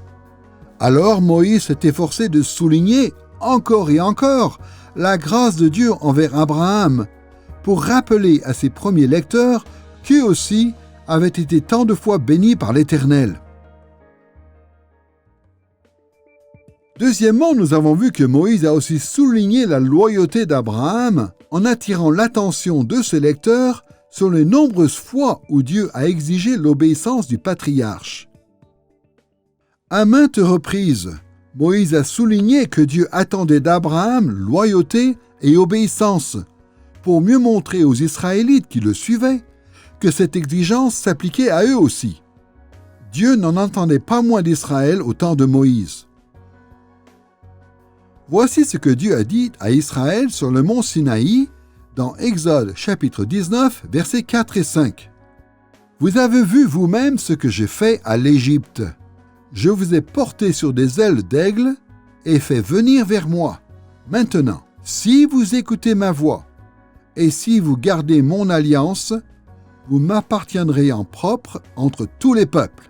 Alors Moïse s'est efforcé de souligner encore et encore la grâce de Dieu envers Abraham, pour rappeler à ses premiers lecteurs qu'eux aussi avaient été tant de fois bénis par l'Éternel. Deuxièmement, nous avons vu que Moïse a aussi souligné la loyauté d'Abraham en attirant l'attention de ses lecteurs sur les nombreuses fois où Dieu a exigé l'obéissance du patriarche. À maintes reprises, Moïse a souligné que Dieu attendait d'Abraham loyauté et obéissance, pour mieux montrer aux Israélites qui le suivaient que cette exigence s'appliquait à eux aussi. Dieu n'en entendait pas moins d'Israël au temps de Moïse. Voici ce que Dieu a dit à Israël sur le mont Sinaï, dans Exode chapitre 19, versets 4 et 5. « Vous avez vu vous-même ce que j'ai fait à l'Égypte. Je vous ai porté sur des ailes d'aigle et fait venir vers moi. Maintenant, si vous écoutez ma voix, et si vous gardez mon alliance, vous m'appartiendrez en propre entre tous les peuples. »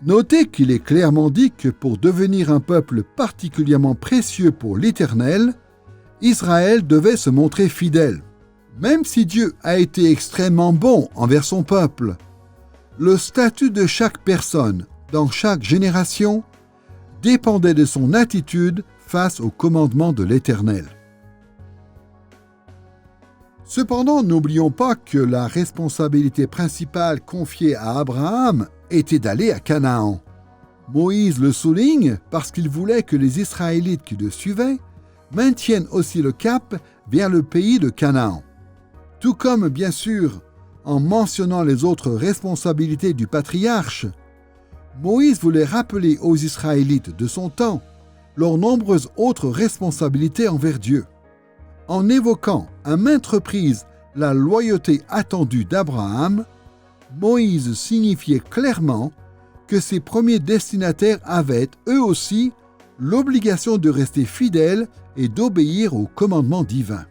Notez qu'il est clairement dit que pour devenir un peuple particulièrement précieux pour l'Éternel, Israël devait se montrer fidèle. Même si Dieu a été extrêmement bon envers son peuple, le statut de chaque personne dans chaque génération dépendait de son attitude face au commandement de l'Éternel. Cependant, n'oublions pas que la responsabilité principale confiée à Abraham était d'aller à Canaan. Moïse le souligne parce qu'il voulait que les Israélites qui le suivaient maintiennent aussi le cap vers le pays de Canaan. Tout comme, bien sûr, en mentionnant les autres responsabilités du patriarche, Moïse voulait rappeler aux Israélites de son temps leurs nombreuses autres responsabilités envers Dieu. En évoquant à maintes reprises la loyauté attendue d'Abraham, Moïse signifiait clairement que ses premiers destinataires avaient, eux aussi, l'obligation de rester fidèles et d'obéir aux commandements divins.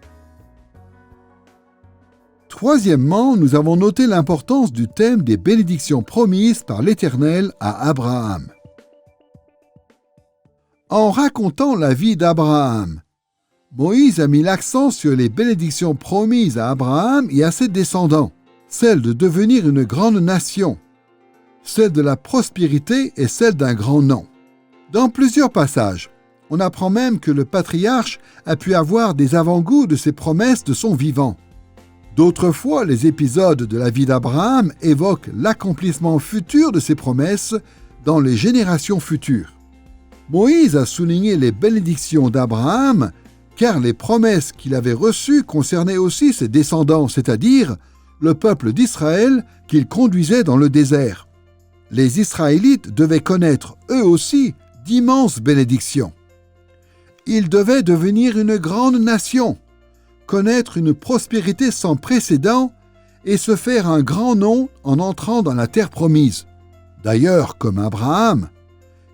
Troisièmement, nous avons noté l'importance du thème des bénédictions promises par l'Éternel à Abraham. En racontant la vie d'Abraham, Moïse a mis l'accent sur les bénédictions promises à Abraham et à ses descendants, celle de devenir une grande nation, celle de la prospérité et celle d'un grand nom. Dans plusieurs passages, on apprend même que le patriarche a pu avoir des avant-goûts de ces promesses de son vivant. D'autres fois, les épisodes de la vie d'Abraham évoquent l'accomplissement futur de ces promesses dans les générations futures. Moïse a souligné les bénédictions d'Abraham car les promesses qu'il avait reçues concernaient aussi ses descendants, c'est-à-dire le peuple d'Israël qu'il conduisait dans le désert. Les Israélites devaient connaître, eux aussi, d'immenses bénédictions. Ils devaient devenir une grande nation, connaître une prospérité sans précédent et se faire un grand nom en entrant dans la terre promise. D'ailleurs, comme Abraham,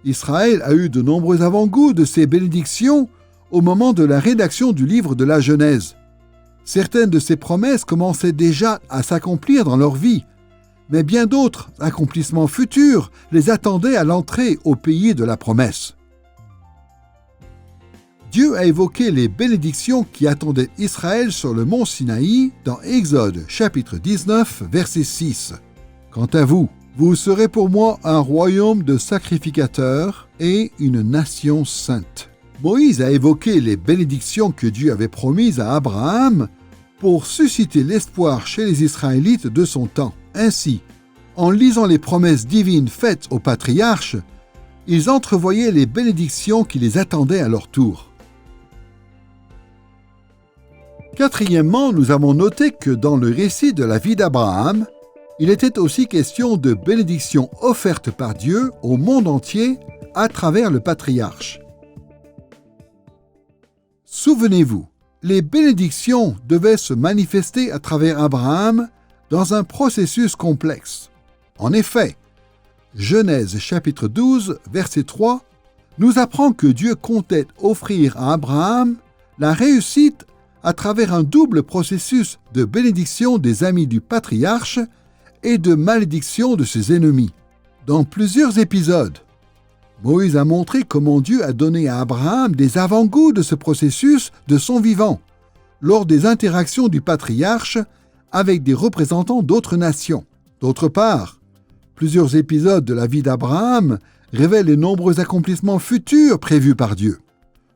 Israël a eu de nombreux avant-goûts de ces bénédictions au moment de la rédaction du livre de la Genèse. Certaines de ces promesses commençaient déjà à s'accomplir dans leur vie, mais bien d'autres accomplissements futurs les attendaient à l'entrée au pays de la promesse. Dieu a évoqué les bénédictions qui attendaient Israël sur le mont Sinaï dans Exode chapitre 19, verset 6. « Quant à vous, vous serez pour moi un royaume de sacrificateurs et une nation sainte. » Moïse a évoqué les bénédictions que Dieu avait promises à Abraham pour susciter l'espoir chez les Israélites de son temps. Ainsi, en lisant les promesses divines faites aux patriarches, ils entrevoyaient les bénédictions qui les attendaient à leur tour. Quatrièmement, nous avons noté que dans le récit de la vie d'Abraham, il était aussi question de bénédictions offertes par Dieu au monde entier à travers le patriarche. Souvenez-vous, les bénédictions devaient se manifester à travers Abraham dans un processus complexe. En effet, Genèse chapitre 12, verset 3, nous apprend que Dieu comptait offrir à Abraham la réussite à travers un double processus de bénédiction des amis du patriarche et de malédiction de ses ennemis. Dans plusieurs épisodes, Moïse a montré comment Dieu a donné à Abraham des avant-goûts de ce processus de son vivant, lors des interactions du patriarche avec des représentants d'autres nations. D'autre part, plusieurs épisodes de la vie d'Abraham révèlent les nombreux accomplissements futurs prévus par Dieu.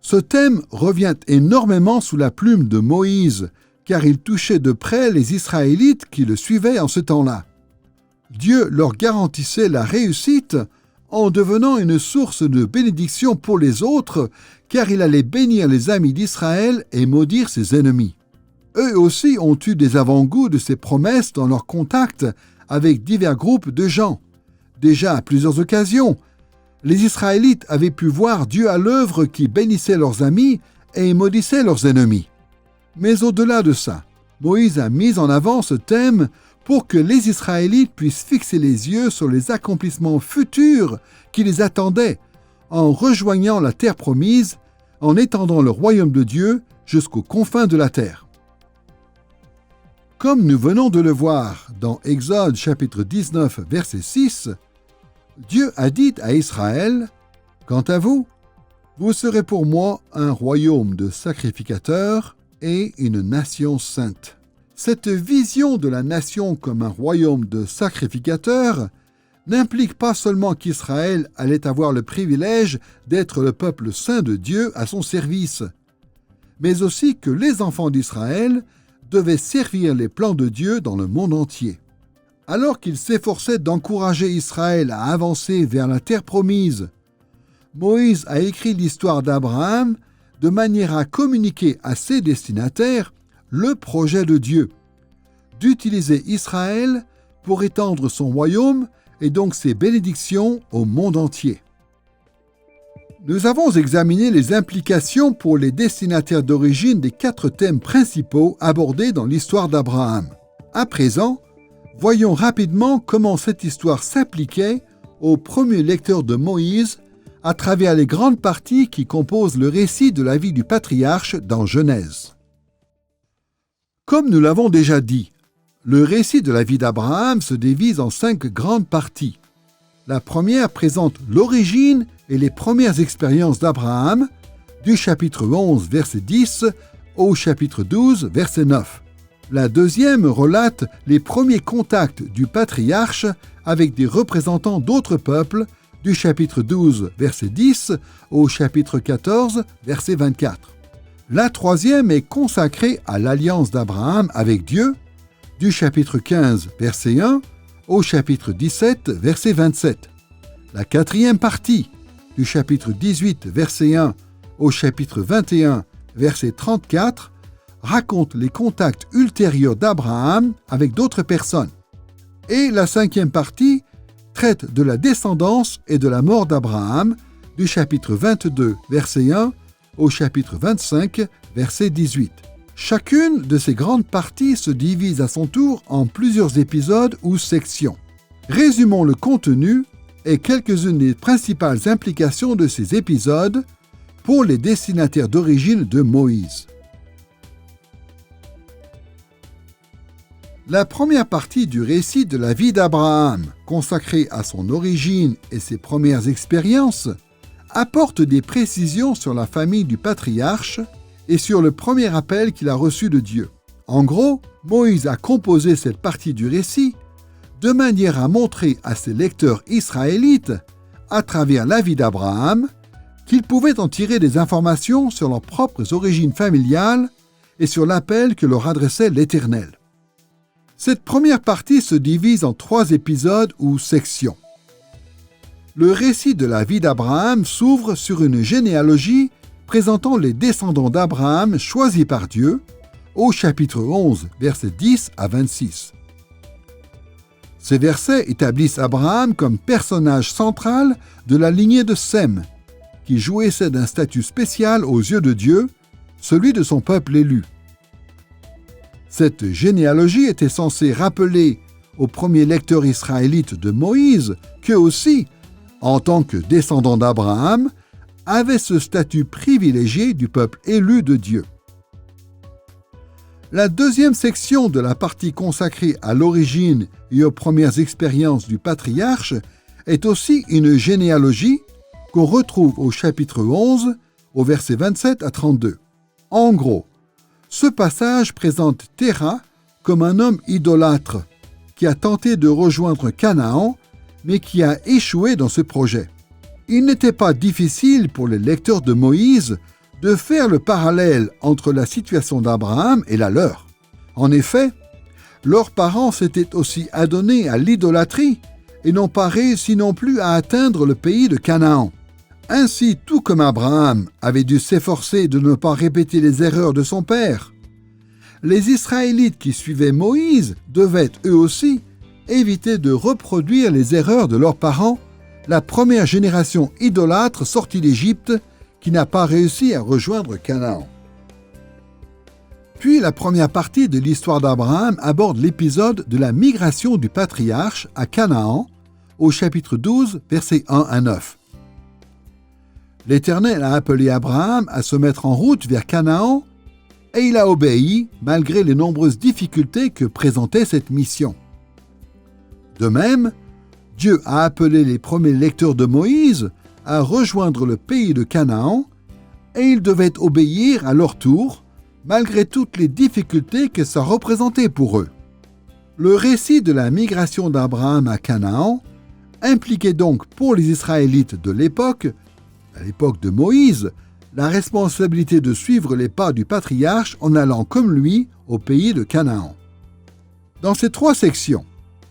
Ce thème revient énormément sous la plume de Moïse, car il touchait de près les Israélites qui le suivaient en ce temps-là. Dieu leur garantissait la réussite en devenant une source de bénédiction pour les autres, car il allait bénir les amis d'Israël et maudire ses ennemis. Eux aussi ont eu des avant-goûts de ces promesses dans leur contact avec divers groupes de gens. Déjà à plusieurs occasions, les Israélites avaient pu voir Dieu à l'œuvre qui bénissait leurs amis et maudissait leurs ennemis. Mais au-delà de ça, Moïse a mis en avant ce thème pour que les Israélites puissent fixer les yeux sur les accomplissements futurs qui les attendaient en rejoignant la terre promise, en étendant le royaume de Dieu jusqu'aux confins de la terre. Comme nous venons de le voir dans Exode chapitre 19, verset 6, Dieu a dit à Israël, « Quant à vous, vous serez pour moi un royaume de sacrificateurs et une nation sainte. » Cette vision de la nation comme un royaume de sacrificateurs n'implique pas seulement qu'Israël allait avoir le privilège d'être le peuple saint de Dieu à son service, mais aussi que les enfants d'Israël devaient servir les plans de Dieu dans le monde entier. Alors qu'il s'efforçait d'encourager Israël à avancer vers la terre promise, Moïse a écrit l'histoire d'Abraham de manière à communiquer à ses destinataires le projet de Dieu, d'utiliser Israël pour étendre son royaume et donc ses bénédictions au monde entier. Nous avons examiné les implications pour les destinataires d'origine des 4 thèmes principaux abordés dans l'histoire d'Abraham. À présent, voyons rapidement comment cette histoire s'appliquait aux premiers lecteurs de Moïse à travers les grandes parties qui composent le récit de la vie du patriarche dans Genèse. Comme nous l'avons déjà dit, le récit de la vie d'Abraham se divise en 5 grandes parties. La première présente l'origine et les premières expériences d'Abraham, du chapitre 11, verset 10 au chapitre 12, verset 9. La deuxième relate les premiers contacts du patriarche avec des représentants d'autres peuples, du chapitre 12, verset 10 au chapitre 14, verset 24. La troisième est consacrée à l'alliance d'Abraham avec Dieu, du chapitre 15, verset 1 au chapitre 17, verset 27. La quatrième partie, du chapitre 18, verset 1 au chapitre 21, verset 34, raconte les contacts ultérieurs d'Abraham avec d'autres personnes. Et la cinquième partie traite de la descendance et de la mort d'Abraham, du chapitre 22, verset 1 au chapitre 25, verset 18. Chacune de ces grandes parties se divise à son tour en plusieurs épisodes ou sections. Résumons le contenu et quelques-unes des principales implications de ces épisodes pour les destinataires d'origine de Moïse. La première partie du récit de la vie d'Abraham, consacrée à son origine et ses premières expériences, apporte des précisions sur la famille du patriarche et sur le premier appel qu'il a reçu de Dieu. En gros, Moïse a composé cette partie du récit de manière à montrer à ses lecteurs israélites, à travers la vie d'Abraham, qu'ils pouvaient en tirer des informations sur leurs propres origines familiales et sur l'appel que leur adressait l'Éternel. Cette première partie se divise en 3 épisodes ou sections. Le récit de la vie d'Abraham s'ouvre sur une généalogie présentant les descendants d'Abraham choisis par Dieu, au chapitre 11, versets 10 à 26. Ces versets établissent Abraham comme personnage central de la lignée de Sem, qui jouissait d'un statut spécial aux yeux de Dieu, celui de son peuple élu. Cette généalogie était censée rappeler aux premiers lecteurs israélites de Moïse qu'eux aussi, en tant que descendants d'Abraham, avaient ce statut privilégié du peuple élu de Dieu. La deuxième section de la partie consacrée à l'origine et aux premières expériences du patriarche est aussi une généalogie qu'on retrouve au chapitre 11, au verset 27 à 32. En gros, ce passage présente Téra comme un homme idolâtre qui a tenté de rejoindre Canaan, mais qui a échoué dans ce projet. Il n'était pas difficile pour les lecteurs de Moïse de faire le parallèle entre la situation d'Abraham et la leur. En effet, leurs parents s'étaient aussi adonnés à l'idolâtrie et n'ont pas réussi non plus à atteindre le pays de Canaan. Ainsi, tout comme Abraham avait dû s'efforcer de ne pas répéter les erreurs de son père, les Israélites qui suivaient Moïse devaient eux aussi éviter de reproduire les erreurs de leurs parents, la première génération idolâtre sortie d'Égypte qui n'a pas réussi à rejoindre Canaan. Puis la première partie de l'histoire d'Abraham aborde l'épisode de la migration du patriarche à Canaan, au chapitre 12, versets 1 à 9. L'Éternel a appelé Abraham à se mettre en route vers Canaan et il a obéi malgré les nombreuses difficultés que présentait cette mission. De même, Dieu a appelé les premiers lecteurs de Moïse à rejoindre le pays de Canaan et ils devaient obéir à leur tour malgré toutes les difficultés que ça représentait pour eux. Le récit de la migration d'Abraham à Canaan impliquait donc pour les Israélites de l'époque, à l'époque de Moïse, la responsabilité de suivre les pas du patriarche en allant comme lui au pays de Canaan. Dans ces 3 sections,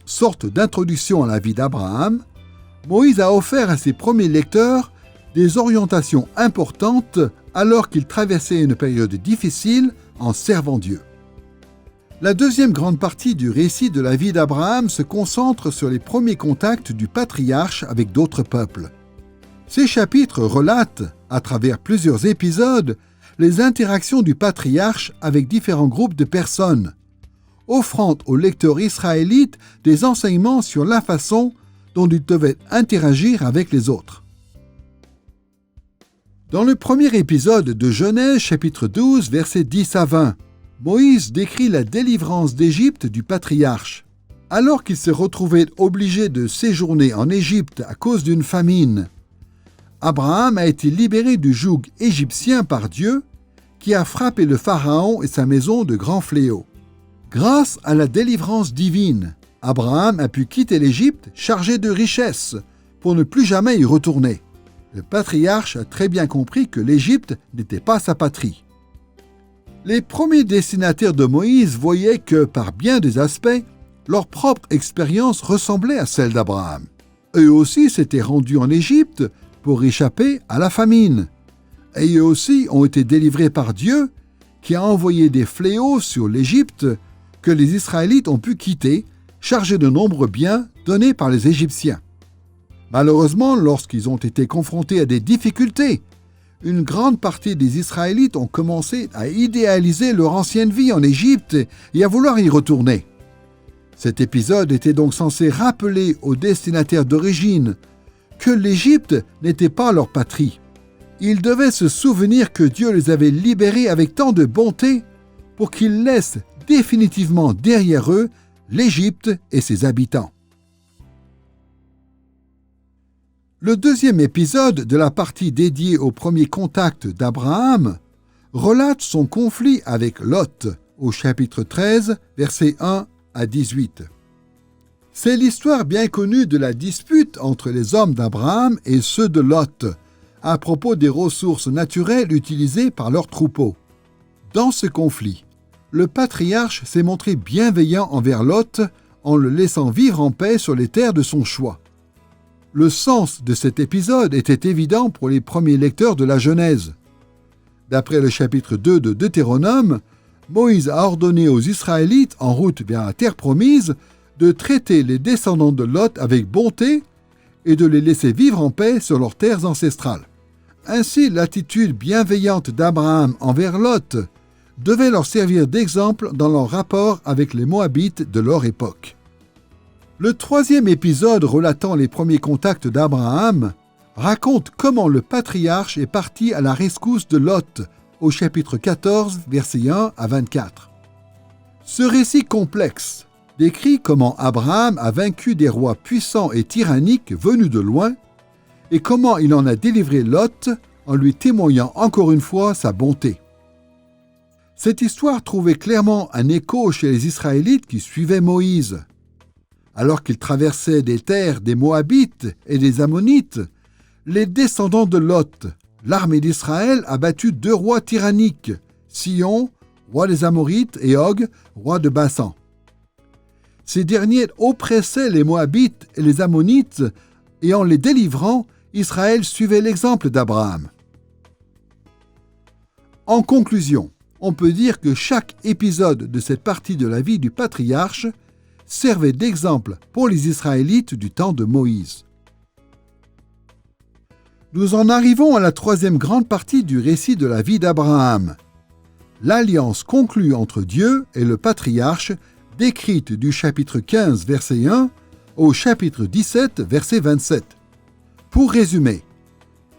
sorte d'introduction à la vie d'Abraham, Moïse a offert à ses premiers lecteurs des orientations importantes alors qu'il traversait une période difficile en servant Dieu. La deuxième grande partie du récit de la vie d'Abraham se concentre sur les premiers contacts du patriarche avec d'autres peuples. Ces chapitres relatent, à travers plusieurs épisodes, les interactions du patriarche avec différents groupes de personnes, offrant aux lecteurs israélites des enseignements sur la façon dont ils devaient interagir avec les autres. Dans le premier épisode de Genèse, chapitre 12, versets 10 à 20, Moïse décrit la délivrance d'Égypte du patriarche. Alors qu'il se retrouvait obligé de séjourner en Égypte à cause d'une famine, Abraham a été libéré du joug égyptien par Dieu, qui a frappé le Pharaon et sa maison de grands fléaux. Grâce à la délivrance divine, Abraham a pu quitter l'Égypte chargé de richesses pour ne plus jamais y retourner. Le patriarche a très bien compris que l'Égypte n'était pas sa patrie. Les premiers destinataires de Moïse voyaient que, par bien des aspects, leur propre expérience ressemblait à celle d'Abraham. Eux aussi s'étaient rendus en Égypte pour échapper à la famine. Et eux aussi ont été délivrés par Dieu, qui a envoyé des fléaux sur l'Égypte que les Israélites ont pu quitter, chargés de nombreux biens donnés par les Égyptiens. Malheureusement, lorsqu'ils ont été confrontés à des difficultés, une grande partie des Israélites ont commencé à idéaliser leur ancienne vie en Égypte et à vouloir y retourner. Cet épisode était donc censé rappeler aux destinataires d'origine que l'Égypte n'était pas leur patrie. Ils devaient se souvenir que Dieu les avait libérés avec tant de bonté pour qu'ils laissent définitivement derrière eux l'Égypte et ses habitants. Le deuxième épisode de la partie dédiée au premier contact d'Abraham relate son conflit avec Lot au chapitre 13, versets 1 à 18. C'est l'histoire bien connue de la dispute entre les hommes d'Abraham et ceux de Lot à propos des ressources naturelles utilisées par leurs troupeaux. Dans ce conflit, le patriarche s'est montré bienveillant envers Lot en le laissant vivre en paix sur les terres de son choix. Le sens de cet épisode était évident pour les premiers lecteurs de la Genèse. D'après le chapitre 2 de Deutéronome, Moïse a ordonné aux Israélites en route vers la terre promise de traiter les descendants de Lot avec bonté et de les laisser vivre en paix sur leurs terres ancestrales. Ainsi, l'attitude bienveillante d'Abraham envers Lot devait leur servir d'exemple dans leur rapport avec les Moabites de leur époque. Le troisième épisode relatant les premiers contacts d'Abraham raconte comment le patriarche est parti à la rescousse de Lot au chapitre 14, versets 1 à 24. Ce récit complexe décrit comment Abraham a vaincu des rois puissants et tyranniques venus de loin et comment il en a délivré Lot en lui témoignant encore une fois sa bonté. Cette histoire trouvait clairement un écho chez les Israélites qui suivaient Moïse. Alors qu'ils traversaient des terres des Moabites et des Ammonites, les descendants de Lot, l'armée d'Israël, a battu 2 rois tyranniques, Sihon, roi des Amorites, et Og, roi de Basan. Ces derniers oppressaient les Moabites et les Ammonites, et en les délivrant, Israël suivait l'exemple d'Abraham. En conclusion, on peut dire que chaque épisode de cette partie de la vie du patriarche servait d'exemple pour les Israélites du temps de Moïse. Nous en arrivons à la troisième grande partie du récit de la vie d'Abraham, l'alliance conclue entre Dieu et le patriarche, décrite du chapitre 15, verset 1 au chapitre 17, verset 27. Pour résumer,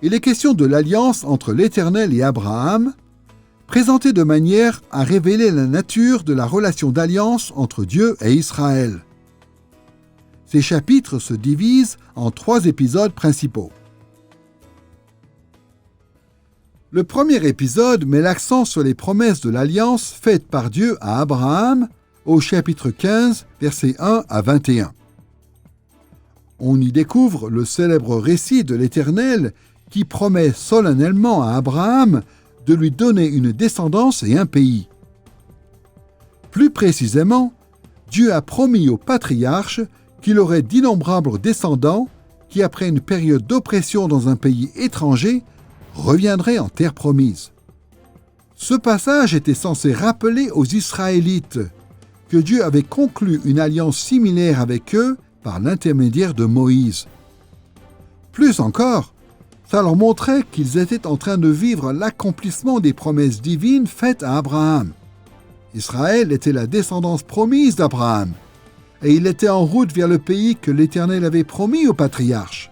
il est question de l'alliance entre l'Éternel et Abraham, présentée de manière à révéler la nature de la relation d'alliance entre Dieu et Israël. Ces chapitres se divisent en 3 épisodes principaux. Le premier épisode met l'accent sur les promesses de l'alliance faites par Dieu à Abraham au chapitre 15, versets 1 à 21. On y découvre le célèbre récit de l'Éternel qui promet solennellement à Abraham de lui donner une descendance et un pays. Plus précisément, Dieu a promis au patriarche qu'il aurait d'innombrables descendants qui, après une période d'oppression dans un pays étranger, reviendraient en terre promise. Ce passage était censé rappeler aux Israélites que Dieu avait conclu une alliance similaire avec eux par l'intermédiaire de Moïse. Plus encore, ça leur montrait qu'ils étaient en train de vivre l'accomplissement des promesses divines faites à Abraham. Israël était la descendance promise d'Abraham, et il était en route vers le pays que l'Éternel avait promis au patriarche.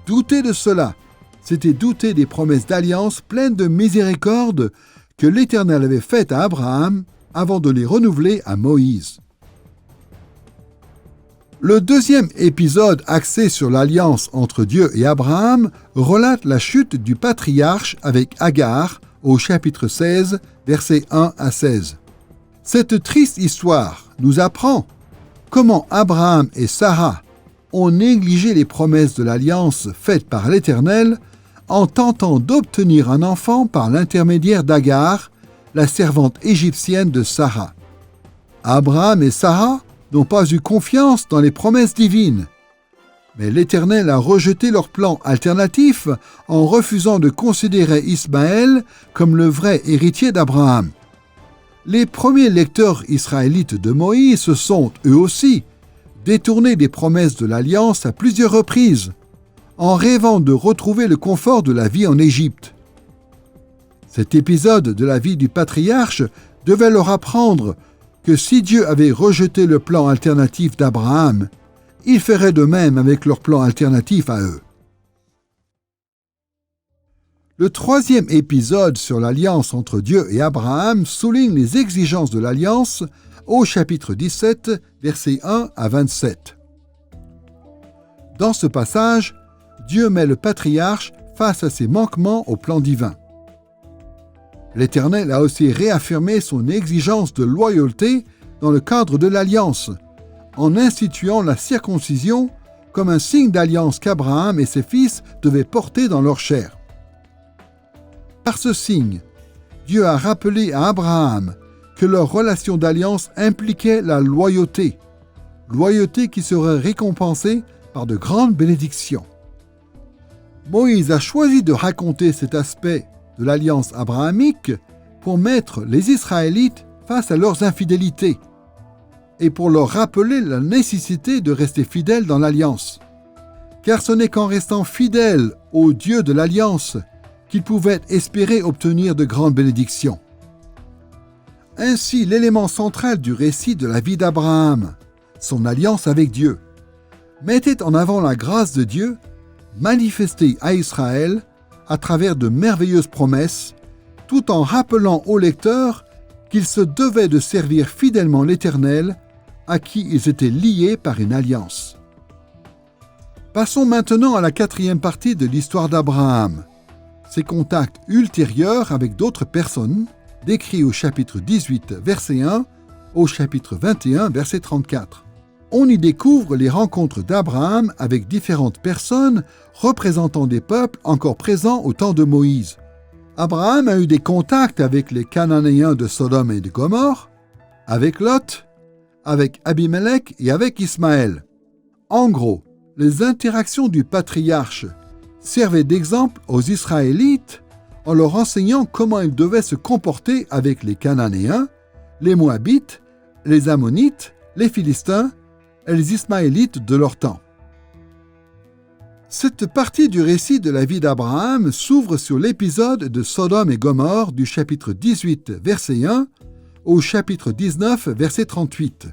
Douter de cela, c'était douter des promesses d'alliance pleines de miséricorde que l'Éternel avait faites à Abraham avant de les renouveler à Moïse. Le deuxième épisode axé sur l'alliance entre Dieu et Abraham relate la chute du patriarche avec Agar au chapitre 16, versets 1 à 16. Cette triste histoire nous apprend comment Abraham et Sarah ont négligé les promesses de l'alliance faite par l'Éternel en tentant d'obtenir un enfant par l'intermédiaire d'Agar, la servante égyptienne de Sarah. Abraham et Sarah n'ont pas eu confiance dans les promesses divines. Mais l'Éternel a rejeté leur plan alternatif en refusant de considérer Ismaël comme le vrai héritier d'Abraham. Les premiers lecteurs israélites de Moïse se sont, eux aussi, détournés des promesses de l'Alliance à plusieurs reprises, en rêvant de retrouver le confort de la vie en Égypte. Cet épisode de la vie du patriarche devait leur apprendre que si Dieu avait rejeté le plan alternatif d'Abraham, il ferait de même avec leur plan alternatif à eux. Le troisième épisode sur l'alliance entre Dieu et Abraham souligne les exigences de l'alliance au chapitre 17, versets 1 à 27. Dans ce passage, Dieu met le patriarche face à ses manquements au plan divin. L'Éternel a aussi réaffirmé son exigence de loyauté dans le cadre de l'alliance, en instituant la circoncision comme un signe d'alliance qu'Abraham et ses fils devaient porter dans leur chair. Par ce signe, Dieu a rappelé à Abraham que leur relation d'alliance impliquait la loyauté qui serait récompensée par de grandes bénédictions. Moïse a choisi de raconter cet aspect de l'alliance abrahamique pour mettre les Israélites face à leurs infidélités et pour leur rappeler la nécessité de rester fidèles dans l'alliance. Car ce n'est qu'en restant fidèles au Dieu de l'alliance qu'ils pouvaient espérer obtenir de grandes bénédictions. Ainsi, l'élément central du récit de la vie d'Abraham, son alliance avec Dieu, mettait en avant la grâce de Dieu manifestée à Israël à travers de merveilleuses promesses, tout en rappelant aux lecteurs qu'ils se devaient de servir fidèlement l'Éternel, à qui ils étaient liés par une alliance. Passons maintenant à la quatrième partie de l'histoire d'Abraham, ses contacts ultérieurs avec d'autres personnes, décrits au chapitre 18, verset 1, au chapitre 21, verset 34. On y découvre les rencontres d'Abraham avec différentes personnes représentant des peuples encore présents au temps de Moïse. Abraham a eu des contacts avec les Cananéens de Sodome et de Gomorrhe, avec Lot, avec Abimelech et avec Ismaël. En gros, les interactions du patriarche servaient d'exemple aux Israélites en leur enseignant comment ils devaient se comporter avec les Cananéens, les Moabites, les Ammonites, les Philistins et les Ismaélites de leur temps. Cette partie du récit de la vie d'Abraham s'ouvre sur l'épisode de Sodome et Gomorrhe du chapitre 18, verset 1, au chapitre 19, verset 38.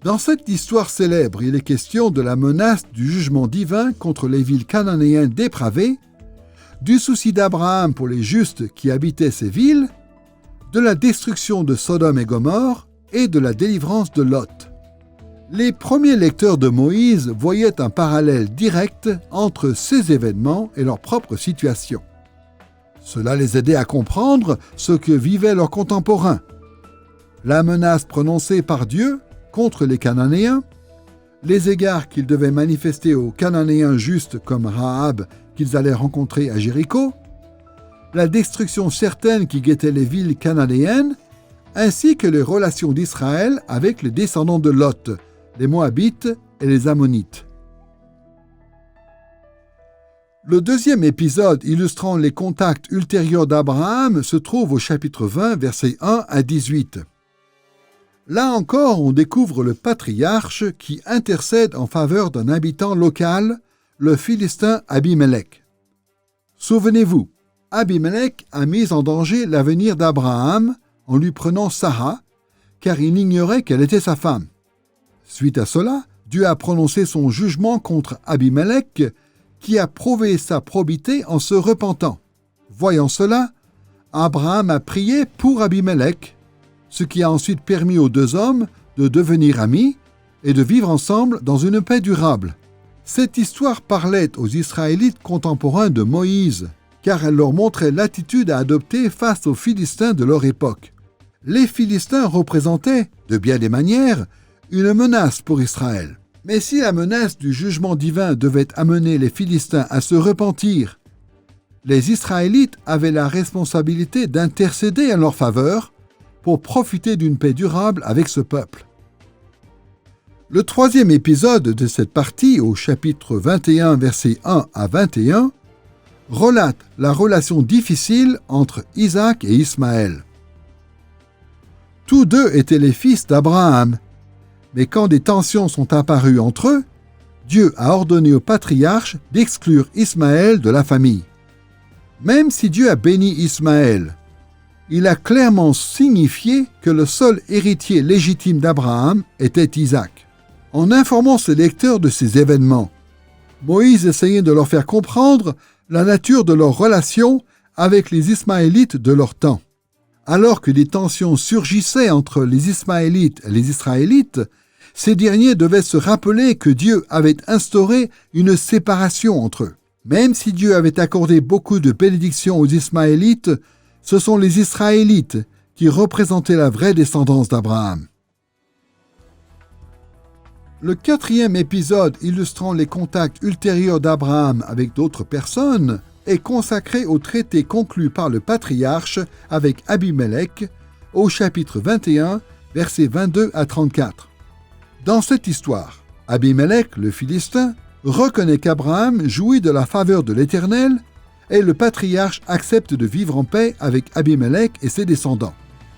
Dans cette histoire célèbre, il est question de la menace du jugement divin contre les villes cananéennes dépravées, du souci d'Abraham pour les justes qui habitaient ces villes, de la destruction de Sodome et Gomorrhe et de la délivrance de Lot. Les premiers lecteurs de Moïse voyaient un parallèle direct entre ces événements et leur propre situation. Cela les aidait à comprendre ce que vivaient leurs contemporains. La menace prononcée par Dieu contre les Cananéens, les égards qu'ils devaient manifester aux Cananéens justes comme Rahab qu'ils allaient rencontrer à Jéricho, la destruction certaine qui guettait les villes cananéennes, ainsi que les relations d'Israël avec les descendants de Lot, les Moabites et les Ammonites. Le deuxième épisode illustrant les contacts ultérieurs d'Abraham se trouve au chapitre 20, versets 1 à 18. Là encore, on découvre le patriarche qui intercède en faveur d'un habitant local, le Philistin Abimelech. Souvenez-vous, Abimelech a mis en danger l'avenir d'Abraham en lui prenant Sarah, car il ignorait qu'elle était sa femme. Suite à cela, Dieu a prononcé son jugement contre Abimelech, qui a prouvé sa probité en se repentant. Voyant cela, Abraham a prié pour Abimelech, ce qui a ensuite permis aux deux hommes de devenir amis et de vivre ensemble dans une paix durable. Cette histoire parlait aux Israélites contemporains de Moïse, car elle leur montrait l'attitude à adopter face aux Philistins de leur époque. Les Philistins représentaient, de bien des manières, une menace pour Israël. Mais si la menace du jugement divin devait amener les Philistins à se repentir, les Israélites avaient la responsabilité d'intercéder en leur faveur pour profiter d'une paix durable avec ce peuple. Le troisième épisode de cette partie, au chapitre 21, versets 1 à 21, relate la relation difficile entre Isaac et Ismaël. Tous deux étaient les fils d'Abraham, mais quand des tensions sont apparues entre eux, Dieu a ordonné au patriarche d'exclure Ismaël de la famille. Même si Dieu a béni Ismaël, il a clairement signifié que le seul héritier légitime d'Abraham était Isaac. En informant ses lecteurs de ces événements, Moïse essayait de leur faire comprendre la nature de leur relation avec les Ismaélites de leur temps. Alors que des tensions surgissaient entre les Ismaélites et les Israélites, ces derniers devaient se rappeler que Dieu avait instauré une séparation entre eux. Même si Dieu avait accordé beaucoup de bénédictions aux Ismaélites, ce sont les Israélites qui représentaient la vraie descendance d'Abraham. Le 4e épisode illustrant les contacts ultérieurs d'Abraham avec d'autres personnes est consacré au traité conclu par le patriarche avec Abimelech au chapitre 21, versets 22 à 34. Dans cette histoire, Abimelech, le Philistin, reconnaît qu'Abraham jouit de la faveur de l'Éternel et le patriarche accepte de vivre en paix avec Abimelech et ses descendants.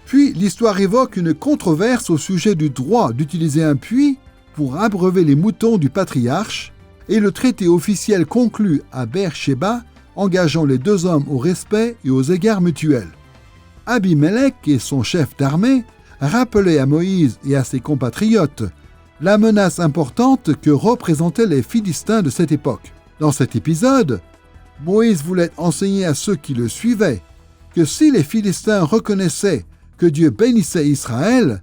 Puis l'histoire évoque une controverse au sujet du droit d'utiliser un puits pour abreuver les moutons du patriarche et le traité officiel conclu à Beer-Shéba engageant les deux hommes au respect et aux égards mutuels. Abimelech et son chef d'armée rappelaient à Moïse et à ses compatriotes la menace importante que représentaient les Philistins de cette époque. Dans cet épisode, Moïse voulait enseigner à ceux qui le suivaient que si les Philistins reconnaissaient que Dieu bénissait Israël,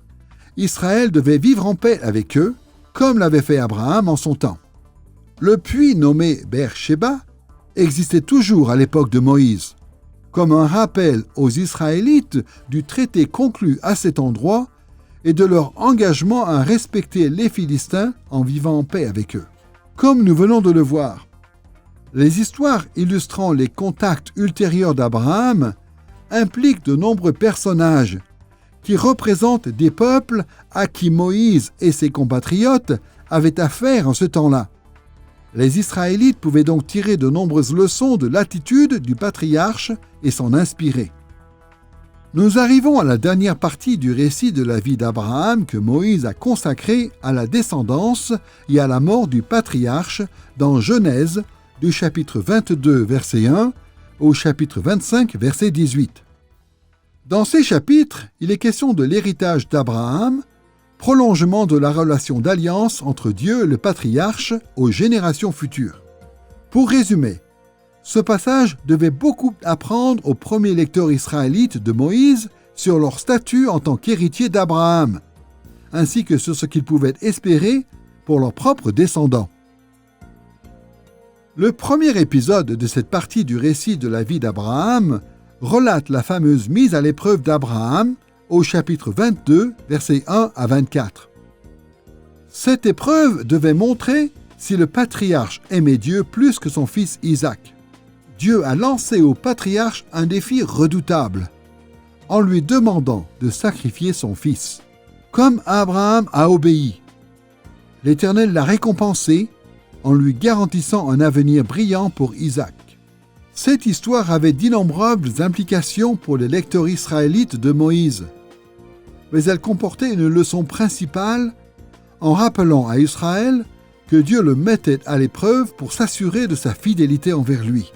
Israël devait vivre en paix avec eux, comme l'avait fait Abraham en son temps. Le puits nommé Beer-Shéba existait toujours à l'époque de Moïse, comme un rappel aux Israélites du traité conclu à cet endroit et de leur engagement à respecter les Philistins en vivant en paix avec eux. Comme nous venons de le voir, les histoires illustrant les contacts ultérieurs d'Abraham impliquent de nombreux personnages qui représentent des peuples à qui Moïse et ses compatriotes avaient affaire en ce temps-là. Les Israélites pouvaient donc tirer de nombreuses leçons de l'attitude du patriarche et s'en inspirer. Nous arrivons à la dernière partie du récit de la vie d'Abraham que Moïse a consacré à la descendance et à la mort du patriarche dans Genèse du chapitre 22, verset 1 au chapitre 25, verset 18. Dans ces chapitres, il est question de l'héritage d'Abraham, prolongement de la relation d'alliance entre Dieu et le patriarche aux générations futures. Pour résumer, ce passage devait beaucoup apprendre aux premiers lecteurs israélites de Moïse sur leur statut en tant qu'héritier d'Abraham, ainsi que sur ce qu'ils pouvaient espérer pour leurs propres descendants. Le premier épisode de cette partie du récit de la vie d'Abraham relate la fameuse mise à l'épreuve d'Abraham au chapitre 22, versets 1 à 24. Cette épreuve devait montrer si le patriarche aimait Dieu plus que son fils Isaac. Dieu a lancé au patriarche un défi redoutable, en lui demandant de sacrifier son fils. Comme Abraham a obéi, l'Éternel l'a récompensé en lui garantissant un avenir brillant pour Isaac. Cette histoire avait d'innombrables implications pour les lecteurs israélites de Moïse, mais elle comportait une leçon principale en rappelant à Israël que Dieu le mettait à l'épreuve pour s'assurer de sa fidélité envers lui.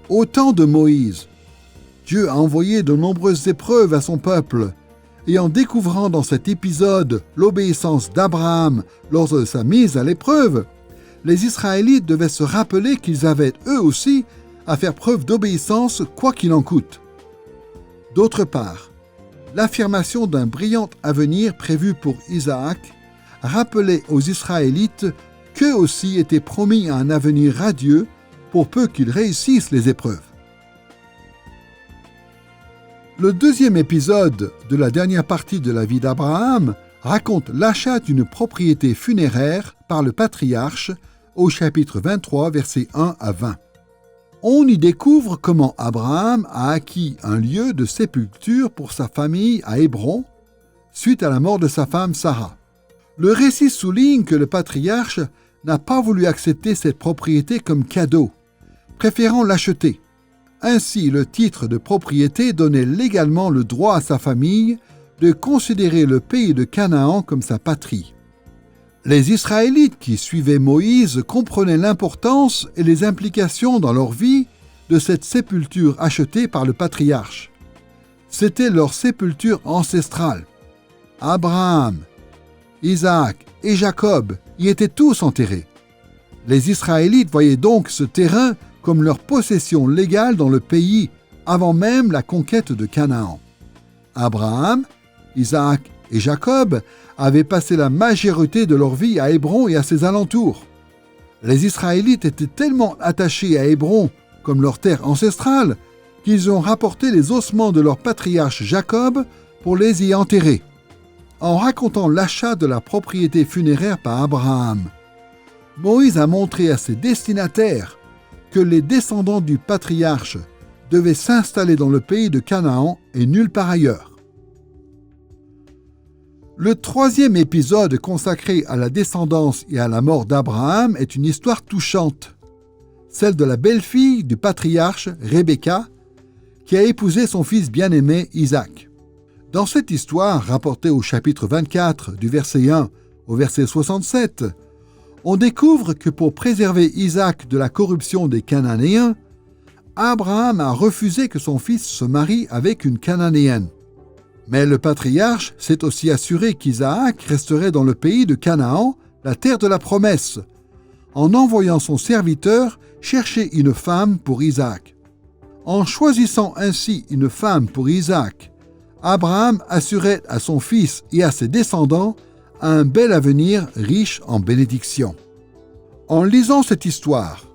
Au temps de Moïse, Dieu a envoyé de nombreuses épreuves à son peuple, et en découvrant dans cet épisode l'obéissance d'Abraham lors de sa mise à l'épreuve, les Israélites devaient se rappeler qu'ils avaient eux aussi à faire preuve d'obéissance quoi qu'il en coûte. D'autre part, l'affirmation d'un brillant avenir prévu pour Isaac rappelait aux Israélites qu'eux aussi étaient promis à un avenir radieux pour peu qu'ils réussissent les épreuves. Le deuxième épisode de la dernière partie de la vie d'Abraham raconte l'achat d'une propriété funéraire par le patriarche au chapitre 23, versets 1 à 20. On y découvre comment Abraham a acquis un lieu de sépulture pour sa famille à Hébron, suite à la mort de sa femme Sarah. Le récit souligne que le patriarche n'a pas voulu accepter cette propriété comme cadeau, préférant l'acheter. Ainsi, le titre de propriété donnait légalement le droit à sa famille de considérer le pays de Canaan comme sa patrie. Les Israélites qui suivaient Moïse comprenaient l'importance et les implications dans leur vie de cette sépulture achetée par le patriarche. C'était leur sépulture ancestrale. Abraham, Isaac et Jacob y étaient tous enterrés. Les Israélites voyaient donc ce terrain comme leur possession légale dans le pays avant même la conquête de Canaan. Abraham, Isaac et Jacob avaient passé la majorité de leur vie à Hébron et à ses alentours. Les Israélites étaient tellement attachés à Hébron comme leur terre ancestrale qu'ils ont rapporté les ossements de leur patriarche Jacob pour les y enterrer, en racontant l'achat de la propriété funéraire par Abraham. Moïse a montré à ses destinataires que les descendants du patriarche devaient s'installer dans le pays de Canaan et nulle part ailleurs. Le troisième épisode consacré à la descendance et à la mort d'Abraham est une histoire touchante, celle de la belle-fille du patriarche Rebecca, qui a épousé son fils bien-aimé Isaac. Dans cette histoire, rapportée au chapitre 24, du verset 1 au verset 67, on découvre que pour préserver Isaac de la corruption des Cananéens, Abraham a refusé que son fils se marie avec une Cananéenne. Mais le patriarche s'est aussi assuré qu'Isaac resterait dans le pays de Canaan, la terre de la promesse, en envoyant son serviteur chercher une femme pour Isaac. En choisissant ainsi une femme pour Isaac, Abraham assurait à son fils et à ses descendants un bel avenir riche en bénédictions. En lisant cette histoire,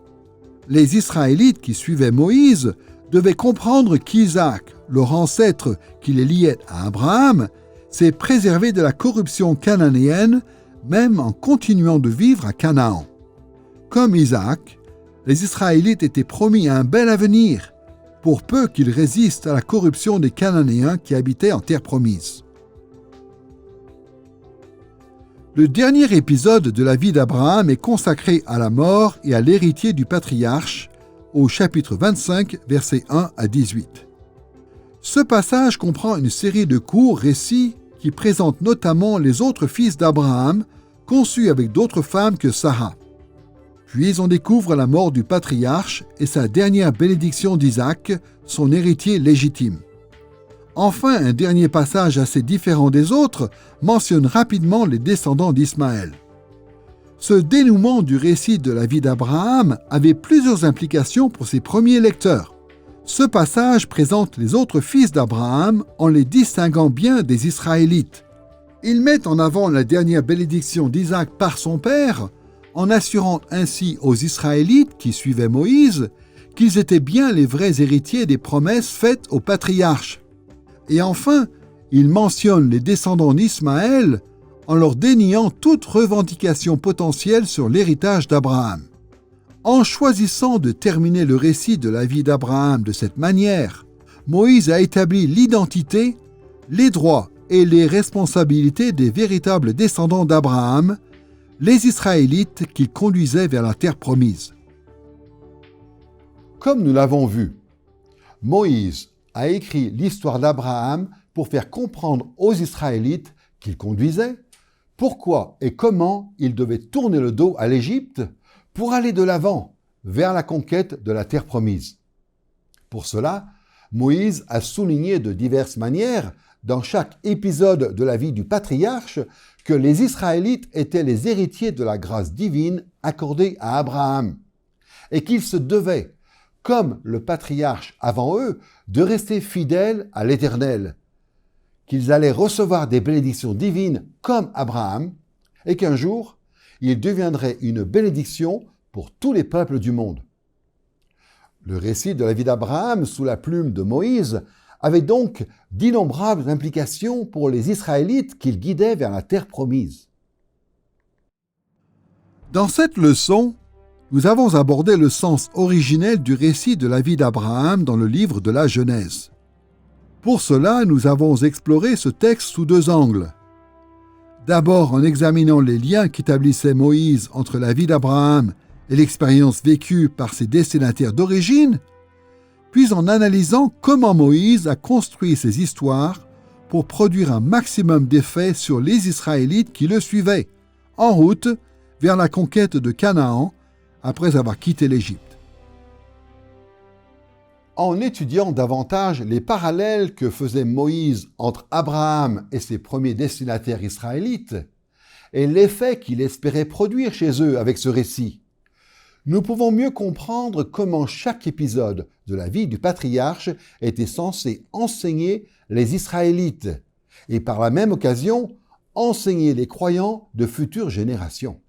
les Israélites qui suivaient Moïse devaient comprendre qu'Isaac, leur ancêtre qui les liait à Abraham, s'est préservé de la corruption cananéenne, même en continuant de vivre à Canaan. Comme Isaac, les Israélites étaient promis un bel avenir, pour peu qu'ils résistent à la corruption des Cananéens qui habitaient en terre promise. Le dernier épisode de la vie d'Abraham est consacré à la mort et à l'héritier du patriarche, au chapitre 25, versets 1 à 18. Ce passage comprend une série de courts récits qui présentent notamment les autres fils d'Abraham, conçus avec d'autres femmes que Sarah. Puis on découvre la mort du patriarche et sa dernière bénédiction d'Isaac, son héritier légitime. Enfin, un dernier passage assez différent des autres mentionne rapidement les descendants d'Ismaël. Ce dénouement du récit de la vie d'Abraham avait plusieurs implications pour ses premiers lecteurs. Ce passage présente les autres fils d'Abraham en les distinguant bien des Israélites. Il met en avant la dernière bénédiction d'Isaac par son père, en assurant ainsi aux Israélites qui suivaient Moïse qu'ils étaient bien les vrais héritiers des promesses faites aux patriarches. Et enfin, il mentionne les descendants d'Ismaël en leur déniant toute revendication potentielle sur l'héritage d'Abraham. En choisissant de terminer le récit de la vie d'Abraham de cette manière, Moïse a établi l'identité, les droits et les responsabilités des véritables descendants d'Abraham, les Israélites qu'il conduisait vers la terre promise. Comme nous l'avons vu, Moïse a écrit l'histoire d'Abraham pour faire comprendre aux Israélites qu'il conduisait, pourquoi et comment ils devaient tourner le dos à l'Égypte pour aller de l'avant vers la conquête de la terre promise. Pour cela, Moïse a souligné de diverses manières, dans chaque épisode de la vie du patriarche, que les Israélites étaient les héritiers de la grâce divine accordée à Abraham, et qu'ils se devaient, comme le patriarche avant eux, de rester fidèles à l'Éternel, qu'ils allaient recevoir des bénédictions divines comme Abraham, et qu'un jour, ils deviendraient une bénédiction pour tous les peuples du monde. Le récit de la vie d'Abraham sous la plume de Moïse avait donc d'innombrables implications pour les Israélites qu'il guidait vers la terre promise. Dans cette leçon, nous avons abordé le sens originel du récit de la vie d'Abraham dans le livre de la Genèse. Pour cela, nous avons exploré ce texte sous deux angles. D'abord en examinant les liens qu'établissait Moïse entre la vie d'Abraham et l'expérience vécue par ses destinataires d'origine, puis en analysant comment Moïse a construit ces histoires pour produire un maximum d'effets sur les Israélites qui le suivaient, en route vers la conquête de Canaan après avoir quitté l'Égypte. En étudiant davantage les parallèles que faisait Moïse entre Abraham et ses premiers destinataires israélites, et l'effet qu'il espérait produire chez eux avec ce récit, nous pouvons mieux comprendre comment chaque épisode de la vie du patriarche était censé enseigner les Israélites, et par la même occasion, enseigner les croyants de futures générations.